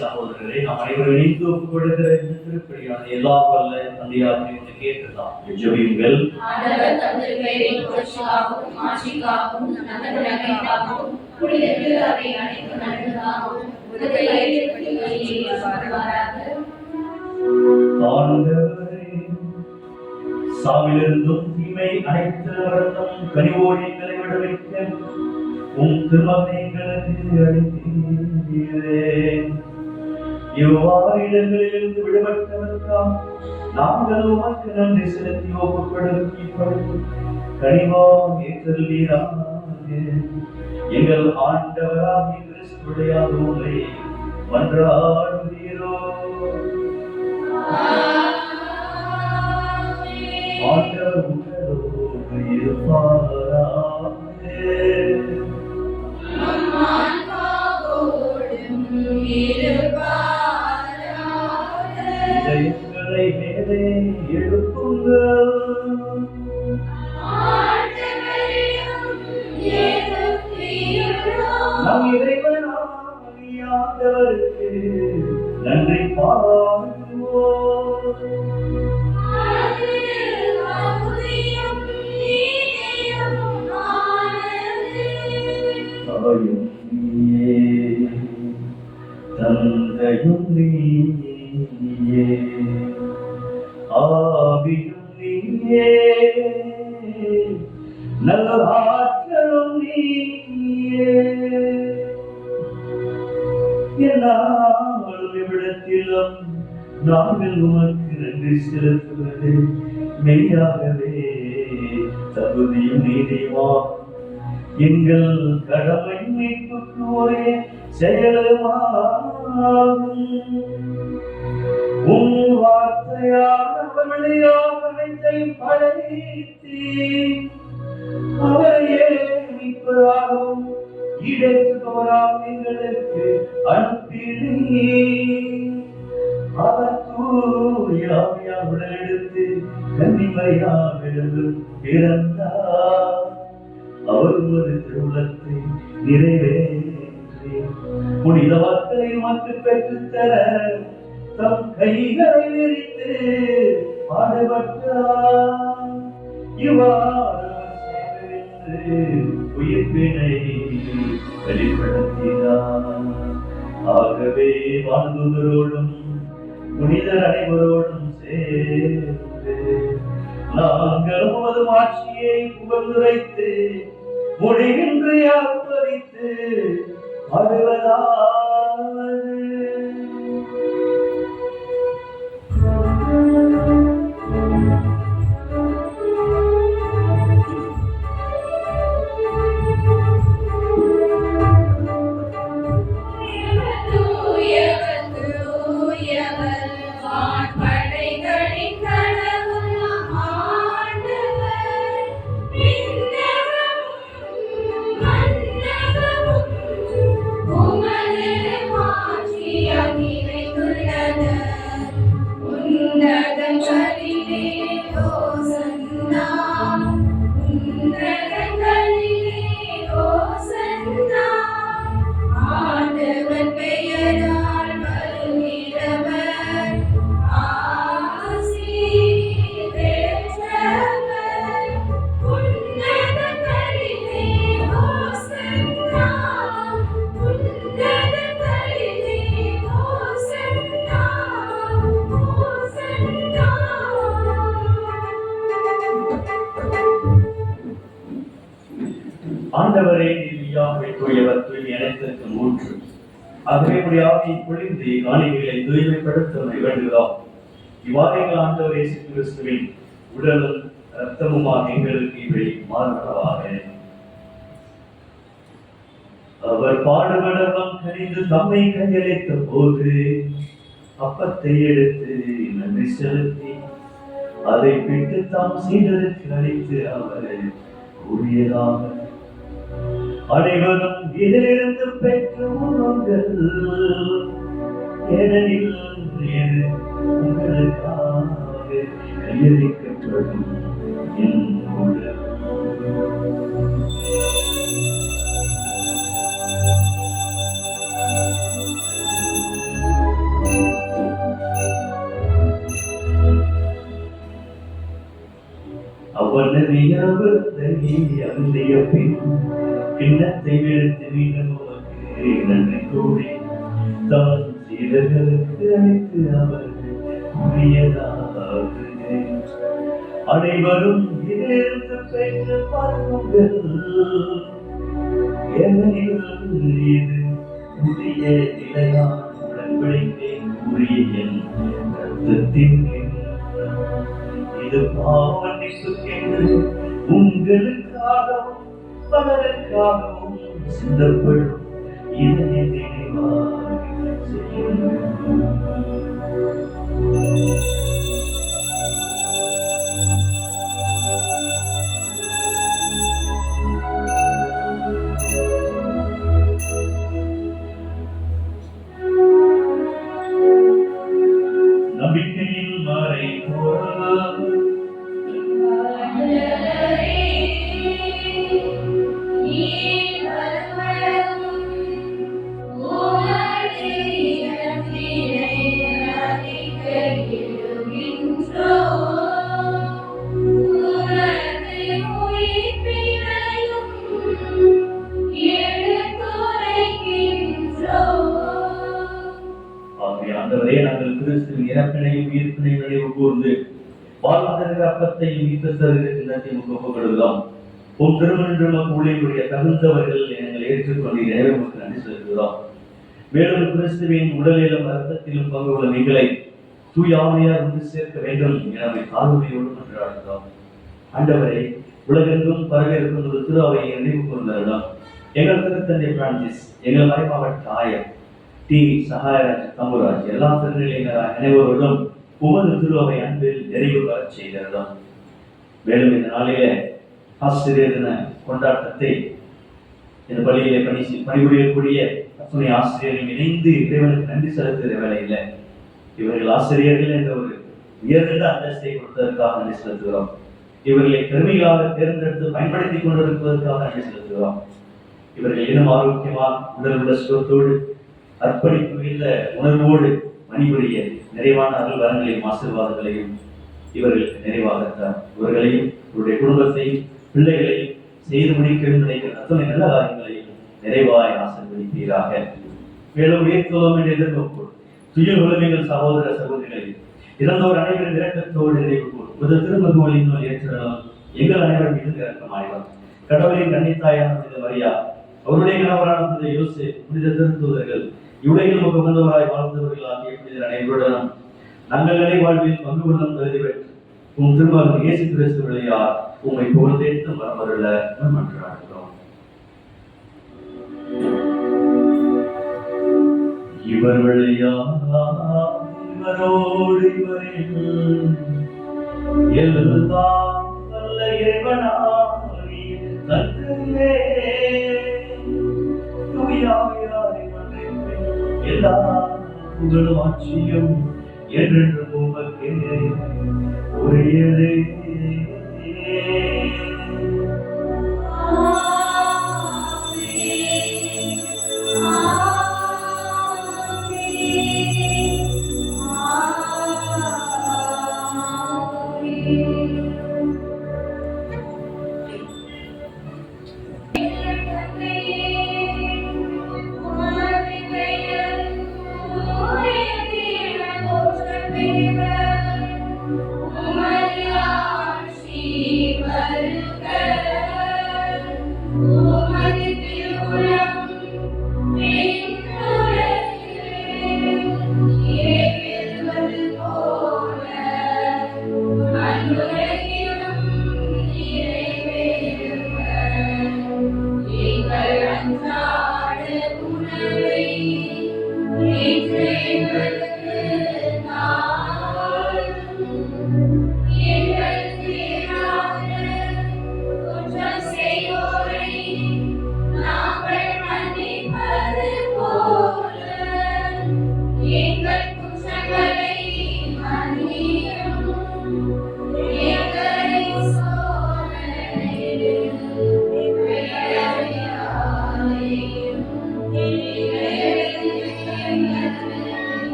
சகோதரர்களே, நாம் அனைவரும் இணைந்து ஒப்புக்கொடுக்கிற இந்த திருப்பலியான எல்லா வல்ல தந்தையாரை கேட்டுதான் ஜெபியுங்கள். ஆண்டவர் தமது பெயரின் புகழ்ச்சிக்காகவும் மாட்சிக்காகவும் நமது நன்மைக்காகவும் புனித திரு அவை அனைத்து நன்மைக்காகவும் உலகை ஏற்றுக்கொள்வாராக. ஆண்டவரே, சாவிலிருந்தும் தீமை அனைத்து வருடம் கனிவோடு எங்களை விடுவிக்க உம் திருமகனை எங்களுக்கு அளித்தீரே. இவ்வாறு இடங்களிலிருந்து விடுபட்டதற்காக நாங்கள் உமக்கு நன்றி செலுத்தி ஒப்புக்கொடுக்கப்படும் கனிவாக ஏற்றல்வீராக. எங்கள் ஆண்டவராகிய கிறிஸ்துவுடைய அருளை மன்றாடுகிறோ. ஆண்டவர் உங்களோடு இருப்பாராக. இதயங்களை மேலே எழுப்புங்கள். நம் இறைவனாகிய ஆண்டவருக்கு நன்றி பாராட்டுவோம். தாயும் நீயே, தந்தையும் நீயே, ஆவியும் நீயே, நல்ல ஆற்றலும் நீயே. எல்லாரும் இவ்விடத்திலும் நாங்கள் உமக்கு நன்றி செலுத்துவது மெய்யாகவே தகுதியும் நீதியுமா. எங்கள் கடமை மீட்புக்கு ஒரே செயலுமாகும். உன் வார்த்தையான அவர்களையாக அனைத்தையும் படைத்தீ அவரையே மீட்பதாகவும் ஈடேற்றுபவராம் எங்களுக்கு அனுப்பினீ. அவர் தூயாவியா உடலெடுத்து கன்னிமரியாவிலிருந்து பிறந்தார். அவர் ஒரு திருவுளத்தை நிறைவேற்றி புனித வார்த்தை உமக்கு பெற்றுத்தர தம் கைகளை விரித்து பாடுபட்டார். இவ்வாறு உயிர்ப்பினை வெளிப்படுத்தினார். ஆகவே வாழ்ந்தோரோடும் புனிதர் அனைவரோடும் சேர்ந்து நாங்கள் உமது ஆட்சியை புகழ்ந்துரைத்து முடிவின்றி ஆர்ப்பரித்து பாடுவதாவது. ஆண்டவரே நீர் தூயவர் தூய்மை அனைத்திற்கும் ஊற்று. ஆகவே உடைய ஆவியை பொழிந்து காணிகளை தூய்மைப்படுத்த வேண்டுகிறோம். இவ்வாறு எங்கள் ஆண்டவர் இயேசு கிறிஸ்துவின் உடலும் இரத்தமுமாக எங்களுக்கு இவை மாறுவதாக. அவர் பாடுபடலாம் கனிந்து தம்மை கையளித்த போது அப்பத்தை எடுத்து நன்றி செலுத்தி அதை பிட்டு தாம் சீடருக்கு அளித்து அவர் கூறியதாக, அனைவரும் இதிலிருந்து பெற்று உண்ணுங்கள், ஏனெனில் இது உங்களுக்காக கையளிக்கப்படும் என் உடல். அவ்வளவு அருந்திய பின் கிண்ணத்தை எடுத்து மீண்டும் உமக்கு நன்றி கூறி தம் சீடர்களுக்கு அளித்து அவர்கள் கூறியதாவது, அனைவரும் இதிலிருந்து பெற்று பாருங்கள், ஏனெனில் இது புதிய நிலையான உடன்படிக்கை கூறிய என் இரத்தத்தின் இது பாவமன்னிப்புக்கென்று உங்களுக்காகவும் பலருக்காகவும் சிந்தப்படும் இதனை நினைவாக செய்யுங்கள். நம்பிக்கையின் மறை ஆண்டவரே, நாங்கள் கிறிஸ்துவின் இறப்பினையும் உயிர்ப்பினையும் நினைவு கூர்ந்து வாழ்வதற்கு அப்பத்தையும் ஈர்த்ததற்கு ஒப்புக்கொடுக்கிறோம். உம் திருமணம் ஊழியருடைய தகுந்தவர்கள் எங்களை ஏற்றுக்கொண்டு இறைவனுக்கு நன்றி செலுத்துகிறோம். மேலும் கிறிஸ்துவின் உடலிலும் இரத்தத்திலும் பங்கு கொள்ளும் எங்களை தூய ஆவியார் ஒன்று சேர்க்க வேண்டும் என தாழ்மையோடு மன்றாடுகிறோம். ஆண்டவரே, உலகெங்கும் பரவிருக்கும் ஒரு திரு அவையை நினைவு கூர்ந்தவரிடம் எங்கள் திருத்தந்தை பிரான்சிஸ், எங்கள் மறைமாவட்ட ஆயர் டி சகாயராஜ் தம்புராஜ், எல்லா திருநிலையினராக அனைவரோடும் உமது திருவை அன்பில் நிறைவு பெற செய்திருந்தோம். மேலும் இந்த நாளிலே ஆசிரியர் தின கொண்டாட்டத்தை இந்த பள்ளியிலே பணிபுரியக்கூடிய அத்துணை ஆசிரியர்கள் இணைந்து இறைவனுக்கு நன்றி செலுத்துகிற வேலையில் இவர்கள் ஆசிரியர்கள் என்ற ஒரு உயர்ந்த அந்தஸ்தை கொடுத்ததற்காக நன்றி செலுத்துகிறோம். இவர்களை பெருமையாக தேர்ந்தெடுத்து பயன்படுத்திக் கொண்டிருப்பதற்காக நன்றி செலுத்துகிறோம். இவர்கள் இன்னும் ஆரோக்கியமாக உடல் உள்ள சுகத்தோடு அர்ப்பணிப்பு உணர்வோடு பணிபுரிய நிறைவான அருள் வரங்களையும் ஆசீர்வாதங்களையும் இவர்களுக்கு நிறைவாகத்தான் இவர்களையும் இவருடைய குடும்பத்தையும் பிள்ளைகளையும் செய்து முடிக்க நினைக்கிற அத்தனை நல்ல காரியங்களையும் நிறைவாய் ஆசீர்வதிப்பீராக. மேலும் உயர்த்துவோம் என்று எதிர்நோக்கு துயில் உலகங்கள் சகோதர சகோதரிகளை இறந்தோர் அனைவரும் இரக்கத்தோடு நினைவு கூறும் திருமகோலின் ஏற்றலாம் எங்கள் அனைவரும் மீது இரக்கமாயிடும். கடவுளின் கன்னித்தாயான புனித மரியா, அவருடைய கணவரான புனித யோசே, புனித திருத்தூதர்கள், இவ்வுலகில் முகமந்தவராய் வாழ்ந்தவர்கள் ஆகிய புனிதர் அனைவருடனும் நாங்கள் நிலை வாழ்வில் பங்கு கொள்ளும் கருதி பெற்று உம் திருமகன் இயேசு கிறிஸ்து வழியார் உம்மை புகழ்ந்தேற்று மரமருள மன்றாடுகிறோம். இவர் வழியார் இவரோடு இவரில் எல்லாம் வல்ல இறைவனாகிய தந்தையே, தூயாவியாரின் மன்னிப்பில் எல்லா புகழும் ஆட்சியும் என்றென்றும் உமக்கே உரியதே.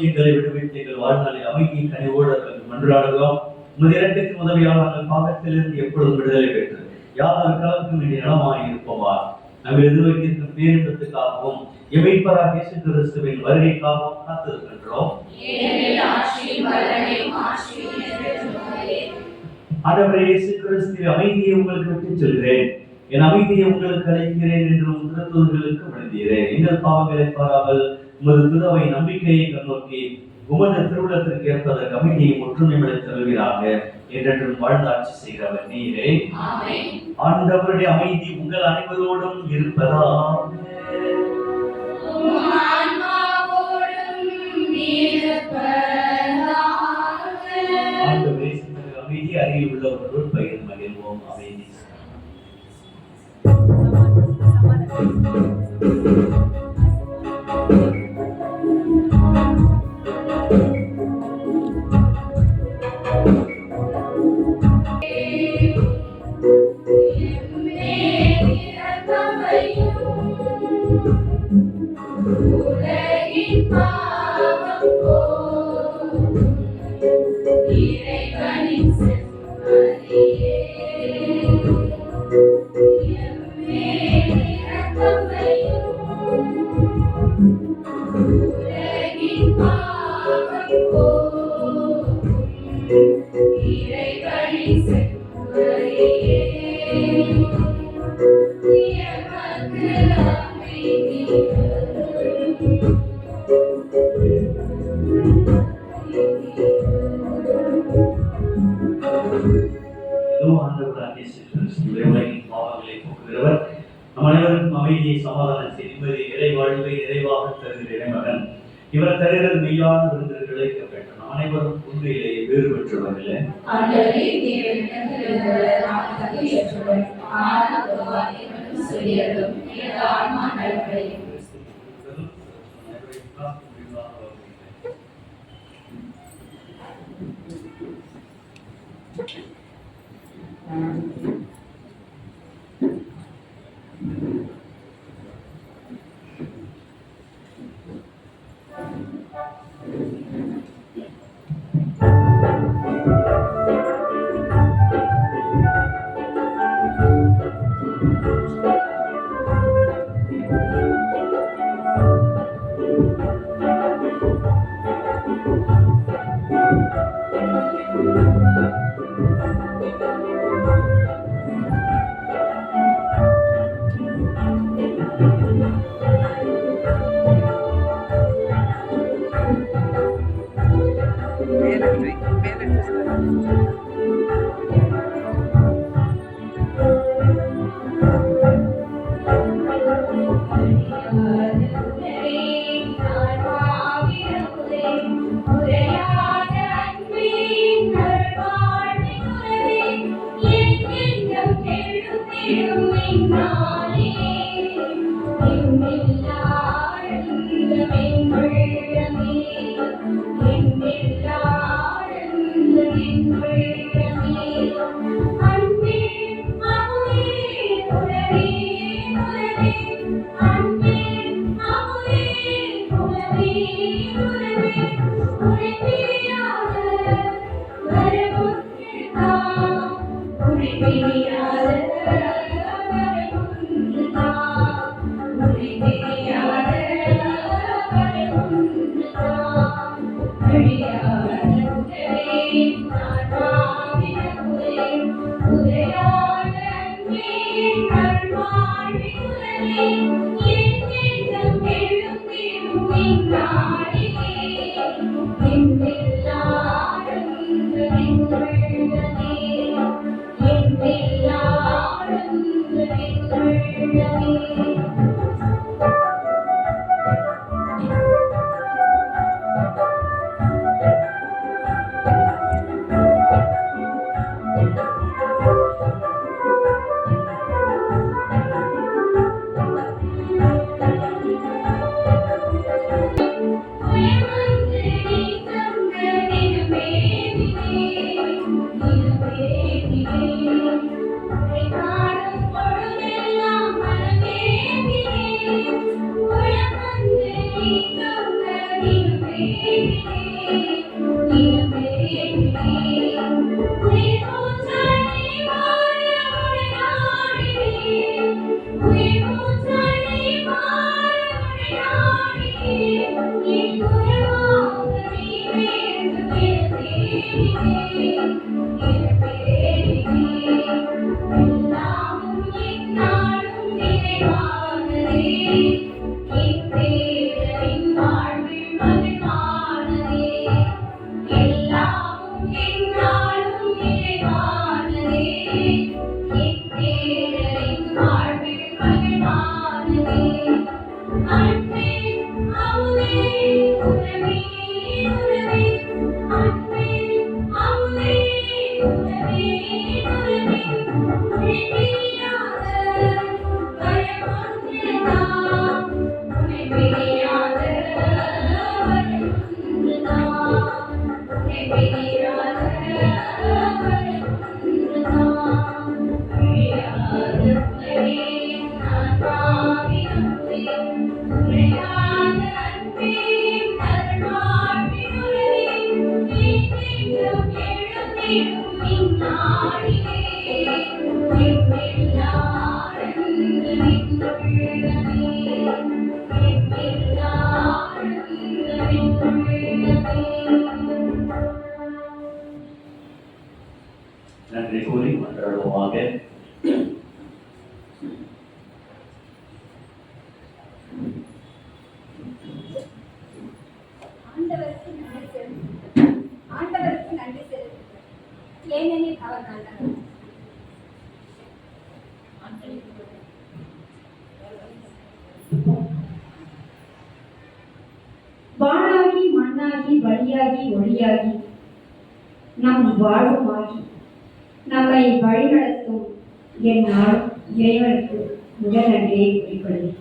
எங்களை விடுவித்து எங்கள் வாழ்நாளை அமைதி கனிவோடு மன்றாடுகிறோம். இரண்டுக்கு உதவியால் நாங்கள் பாவத்திலிருந்து எப்பொழுதும் விடுதலை பெற்று யாதற்காகவும் வேண்டிய நலமாய் இருப்போமா. நாங்கள் எதிர்வைத்திருக்கும் பேரின்பத்துக்காகவும் எவைப்பராக இயேசு கிறிஸ்துவின் வருகைக்காகவும் காத்திருக்கின்றோம். ஆண்டவரே இயேசு கிறிஸ்துவின் அமைதியை உங்களுக்கு விட்டுச் செல்கிறேன், என் அமைதியை உங்களுக்கு அளிக்கிறேன் என்று திருத்தூதர்களுக்கு விழுந்தீரேன். எங்கள் பாவங்களை பாராமல் உமது திருவை நம்பிக்கையை கண்ணோக்கி உமது திருவுளத்திற்கு ஏற்பதற்கு அமைதியை ஒற்றுமைகளை தருகிறாங்க என்றென்றும் வாழ்ந்தாட்சி செய்கிறவர் நீரே. ஆண்டவருடைய அமைதி உங்கள் அனைவரோடும் இருப்பதாக. ஆண்டவரே அமைதி அருகில் உள்ளவர்களோடு பகிர்ந்து மகிழ்வோம். அமைதி. அமைதியை சமாதானம் செய்து இறைவாழ்வை நிறைவாக தருகிற இறைமகன் இவர் தருகிறது மெய்யான விருந்தினர்களை வேண்டும். அனைவரும் உண்மையிலேயே வேறு பெற்றவர்களே. நன்றி கூறி மன்றாடுவோமாக. ஆண்டவருக்கு நன்றி செலுத்துகிறேன். ஏனெனில் அவர் நல்லவர். வானாகி மண்ணாகி வழியாகி ஒளியாகி நம் வாழ்வுமாகி நம்மை வழிநடத்தும் என் நாளும் இறைவனுக்கு முதல் நன்றியை குறிப்பிடுகிறேன்.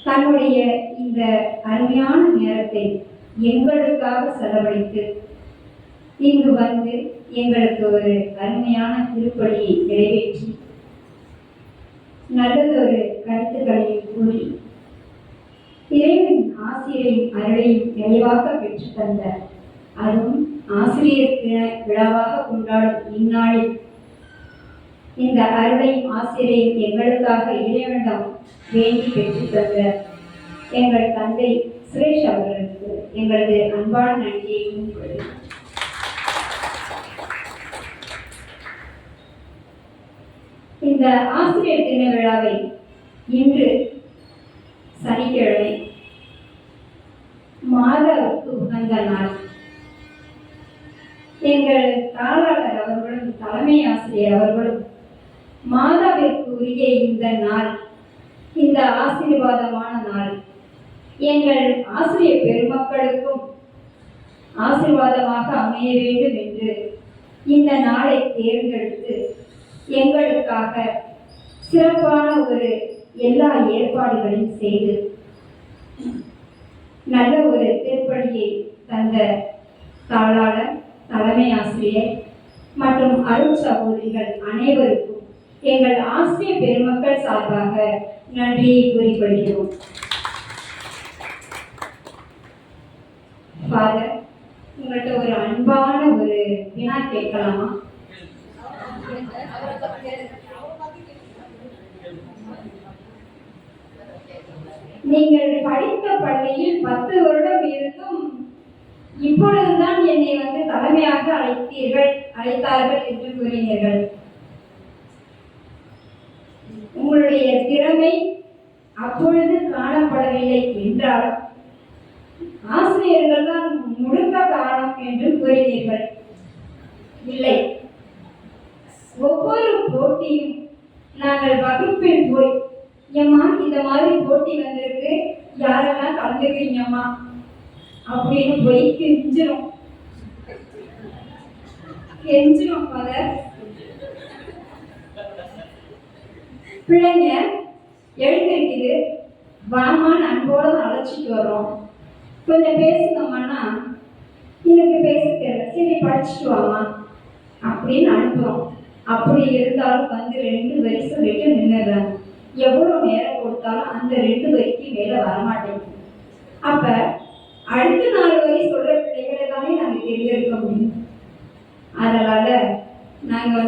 தன்னுடைய இந்த அருமையான நேரத்தை எங்களுக்காக செலவழித்து இங்கு வந்து எங்களுக்கு ஒரு அருமையான திருப்பலியை நிறைவேற்றி நல்லதொரு கருத்துக்களையும் கூறி இறைவனின் ஆசிரியரின் அருளையும் நிறைவாக பெற்று தந்த, அதுவும் ஆசிரியர் விழாவாக கொண்டாடும் இந்நாளில் இந்த அருளையும் ஆசிரியரையும் எங்களுக்காக இறைவனிடம் வேண்டி பெற்று தந்த எங்கள் தந்தை சுரேஷ் அவர்களுக்கு எங்களது அன்பான நன்றியை கூறிக்கொள்கிறேன். இந்த ஆசிரியர் தின விழாவை இன்று சனிக்கிழமை மாதாவுக்கு உகந்த நாள். எங்கள் தாளாளர் அவர்களும் தலைமை ஆசிரியர் அவர்களும் மாதாவிற்கு உரிய இந்த நாள், இந்த ஆசீர்வாதமான நாள் எங்கள் ஆசிரியர் பெருமக்களுக்கும் ஆசீர்வாதமாக அமைய வேண்டும் என்று இந்த நாளை தேர்ந்தெடுத்து எங்களுக்காக சிறப்பான ஒரு எல்லா ஏற்பாடுகளையும் செய்து நல்ல ஒரு திருப்பணியை தந்த தாளாளர், தலைமை ஆசிரியர் மற்றும் அருள் சகோதரிகள் அனைவருக்கும் எங்கள் ஆசிரியர் பெருமக்கள் சார்பாக நன்றியை கூறிக்கொள்கிறோம். ஃபாதர், உங்கள்கிட்ட ஒரு அன்பான ஒரு வினா கேட்கலாமா? நீங்கள் படித்த பள்ளியில் 10 வருடம் இருந்தும் இப்பொழுதுதான் என்னை தலைமையாக அழைத்தார்கள் என்று கூறினீர்கள். உங்களுடைய திறமை அப்பொழுது காணப்படவில்லை என்றால் ஆசிரியர்கள் தான் முழுக்க காரணம் என்று கூறினீர்கள். இல்லை, ஒவ்வொரு போட்டியும் நாங்கள் வகுப்பில் போய், ஏம்மா இந்த மாதிரி போட்டி வந்திருக்கு, யாரெல்லாம் கலந்துக்கிறீங்கம்மா அப்படின்னு போய் கெஞ்சிரும் ஃபாதர். பிள்ளைங்க எழுந்திருக்குது, வாமான்னு அன்போடு அழைச்சிட்டு வர்றோம். கொஞ்சம் பேசுங்கம்மான்னா, எனக்கு பேச தெரியல, சரி படிச்சுட்டு வாமா அப்படின்னு அனுப்புகிறோம். அப்படி இருந்தாலும் 2 வரி சொல்லிட்டு நின்றுடுறாங்க. எவ்வளோ நேரம் கொடுத்தாலும் அந்த 2 வரிக்கு மேலே வரமாட்டேங்குது. அப்போ அடுத்த 4 வரி சொல்கிற பிள்ளைகளை தானே நாங்கள் தேர்ந்தெடுக்க முடியும். அதனால் நாங்கள்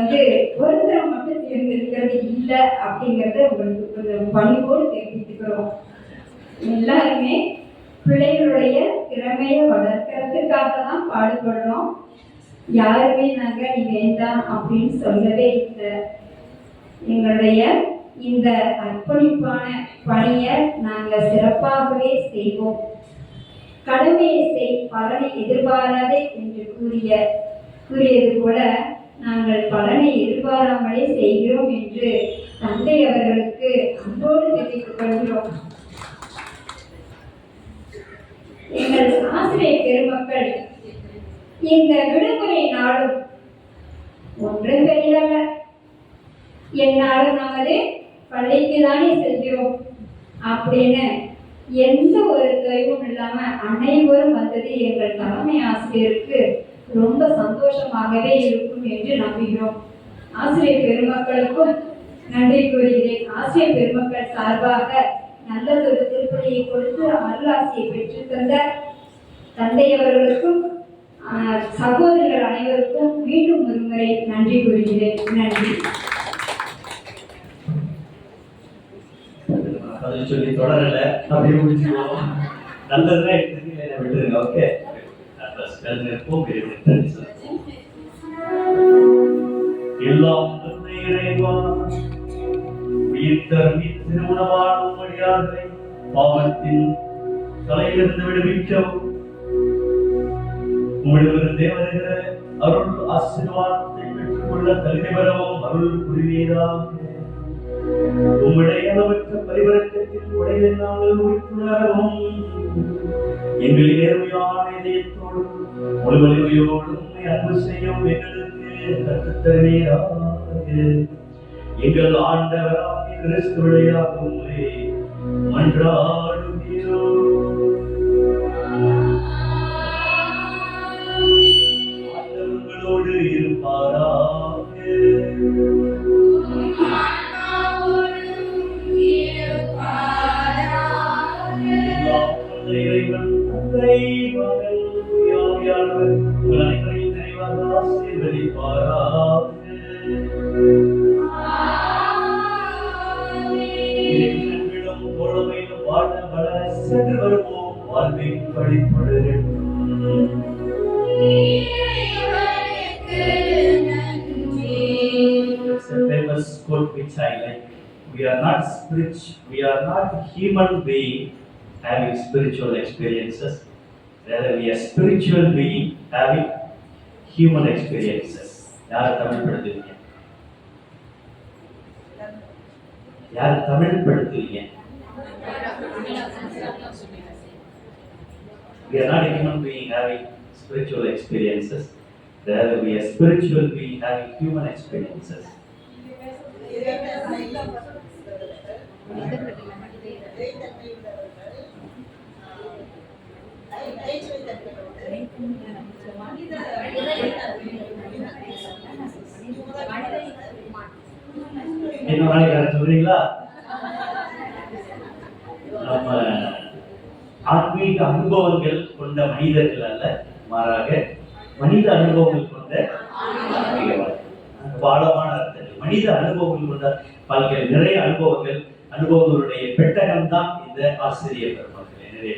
ஒருத்தரை மட்டும் தேர்ந்தெடுக்கிறது இல்லை அப்படிங்கிறத உங்களுக்கு கொஞ்சம் பணிவோடு தெரிவித்துக்கிறோம். எல்லாருமே பிள்ளைகளுடைய திறமையை வளர்க்கறதுக்காக தான் பாடுபடுறோம். யாருமே நாங்கள் நீ வேண்டாம் அப்படின்னு சொல்லவே இல்லை. எங்களுடைய இந்த அர்ப்பணிப்பான பணியை நாங்கள் சிறப்பாகவே செய்வோம். கடமையை செய், பலனை எதிர்பாராதே என்று கூறியது போல நாங்கள் பலனை எதிர்பாராமலே செய்கிறோம் என்று தந்தை அவர்களுக்கு அன்போடு தெரிவித்துக் கொள்கிறோம். எங்கள் ஆசிரியர் பெருமக்கள், இந்த விடுமுறை நாளும் ஒன்றும் பெரியதல்ல, என்னாலும் நமது பள்ளிக்கு தானே செல்கிறோம் அப்படின்னு எந்த ஒரு தொய்வும் இல்லாம அனைவரும் வந்தது எங்கள் தலைமை ஆசிரியருக்கு ரொம்ப சந்தோஷமாகவே இருக்கும் என்று நம்புகிறோம். ஆசிரியர் பெருமக்களுக்கும் நன்றி கூறுகிறேன். ஆசிரியர் பெருமக்கள் சார்பாக நல்லதொரு திருப்பணியை கொடுத்து அருளாசியை பெற்று தந்த தந்தை அவர்களுக்கும் சகோதரர்கள் அனைவருக்கும் மீண்டும் ஒருமுறை நன்றி கூறுகிறேன். நன்றி. பதில் சொல்லி தொடரல, அப்படியே முடிச்சுக்குவோம். நல்லதுதான் எடுத்துருங்க, விட்டுருங்க. ஓகே, எல்லாம் இறைவா, உயிர் தருவி திருமணமாடும் அடியார்களை பாவத்தின் தலையிலிருந்து விடுவிக்கவும் உங்களிடமிருந்தே வருகிற அருள் ஆசீர்வாதத்தை பெற்றுக்கொள்ள தகுதி பெறவும் அருள் புரிவீராக. உம்முடைய அளவற்ற பரிவர்த்தத்தின் உடையில் நாங்கள் உயிர்த்துணரவும் எங்களின் நேர்மையான இதயத்தோடும் முழு வலிமையோடும் அன்பு செய்யும் எங்களுக்கு கற்றுத்தருவீராக. எங்கள் ஆண்டவராகிய கிறிஸ்துவுடைய உம்மை மன்றாடுகிறோம். ஆண்டவர்களோடு இருப்பாராக. இறைவன் தந்தை மகன் யார் உங்கள் அனைவரையும் நிறைவாக ஆசீர்வதிப்பாராக. இறைவனிடம் தோழமையிலும் வாழ வள சென்று வருவோம். வாழ்வை படிப்படுகிறோம். It's a famous quote which I like. We are not human being having spiritual experiences. Rather, we are spiritual being having human experiences. யார் Tamil படுத்துவீங்க? We are not a human being having spiritual experiences. Rather, we are spiritual being having human experiences. இன்னொரு நாளைக்கு யாரும் சொல்றீங்களா? நம்ம ஆத்மீக அனுபவங்கள் கொண்ட மனிதர்கள் அல்ல, மாறாக மனித அனுபவங்கள் கொண்ட ஆன்மீகவாதி. அதுக்கு ஆழமான அர்த்தங்கள். மனித அனுபவங்கள் கொண்ட வாழ்க்கையில் நிறைய அனுபவங்களுடைய பெட்டகம் தான் இந்த ஆசிரியர் பெருமக்கள். எனவே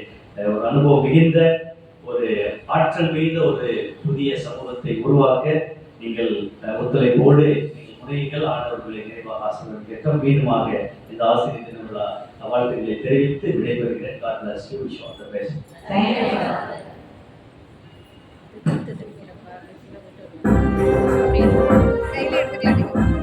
ஒரு அனுபவம் மிகுந்த, ஒரு ஆற்றல் மிகுந்த ஒரு புதிய சமூகத்தை உருவாக்க நீங்கள் ஒத்துழைப்போடு நீங்கள் முறைகள் ஆண்டவர்களை நிறைவாக ஆசிரியர் கேட்க மீண்டுமாக இந்த ஆசிரியர் தின விழா வாழ்த்துக்களை தெரிவித்து விடைபெறுகிறேன். God bless you. Wish you all the best. கையில எடுத்துக்கலாம்.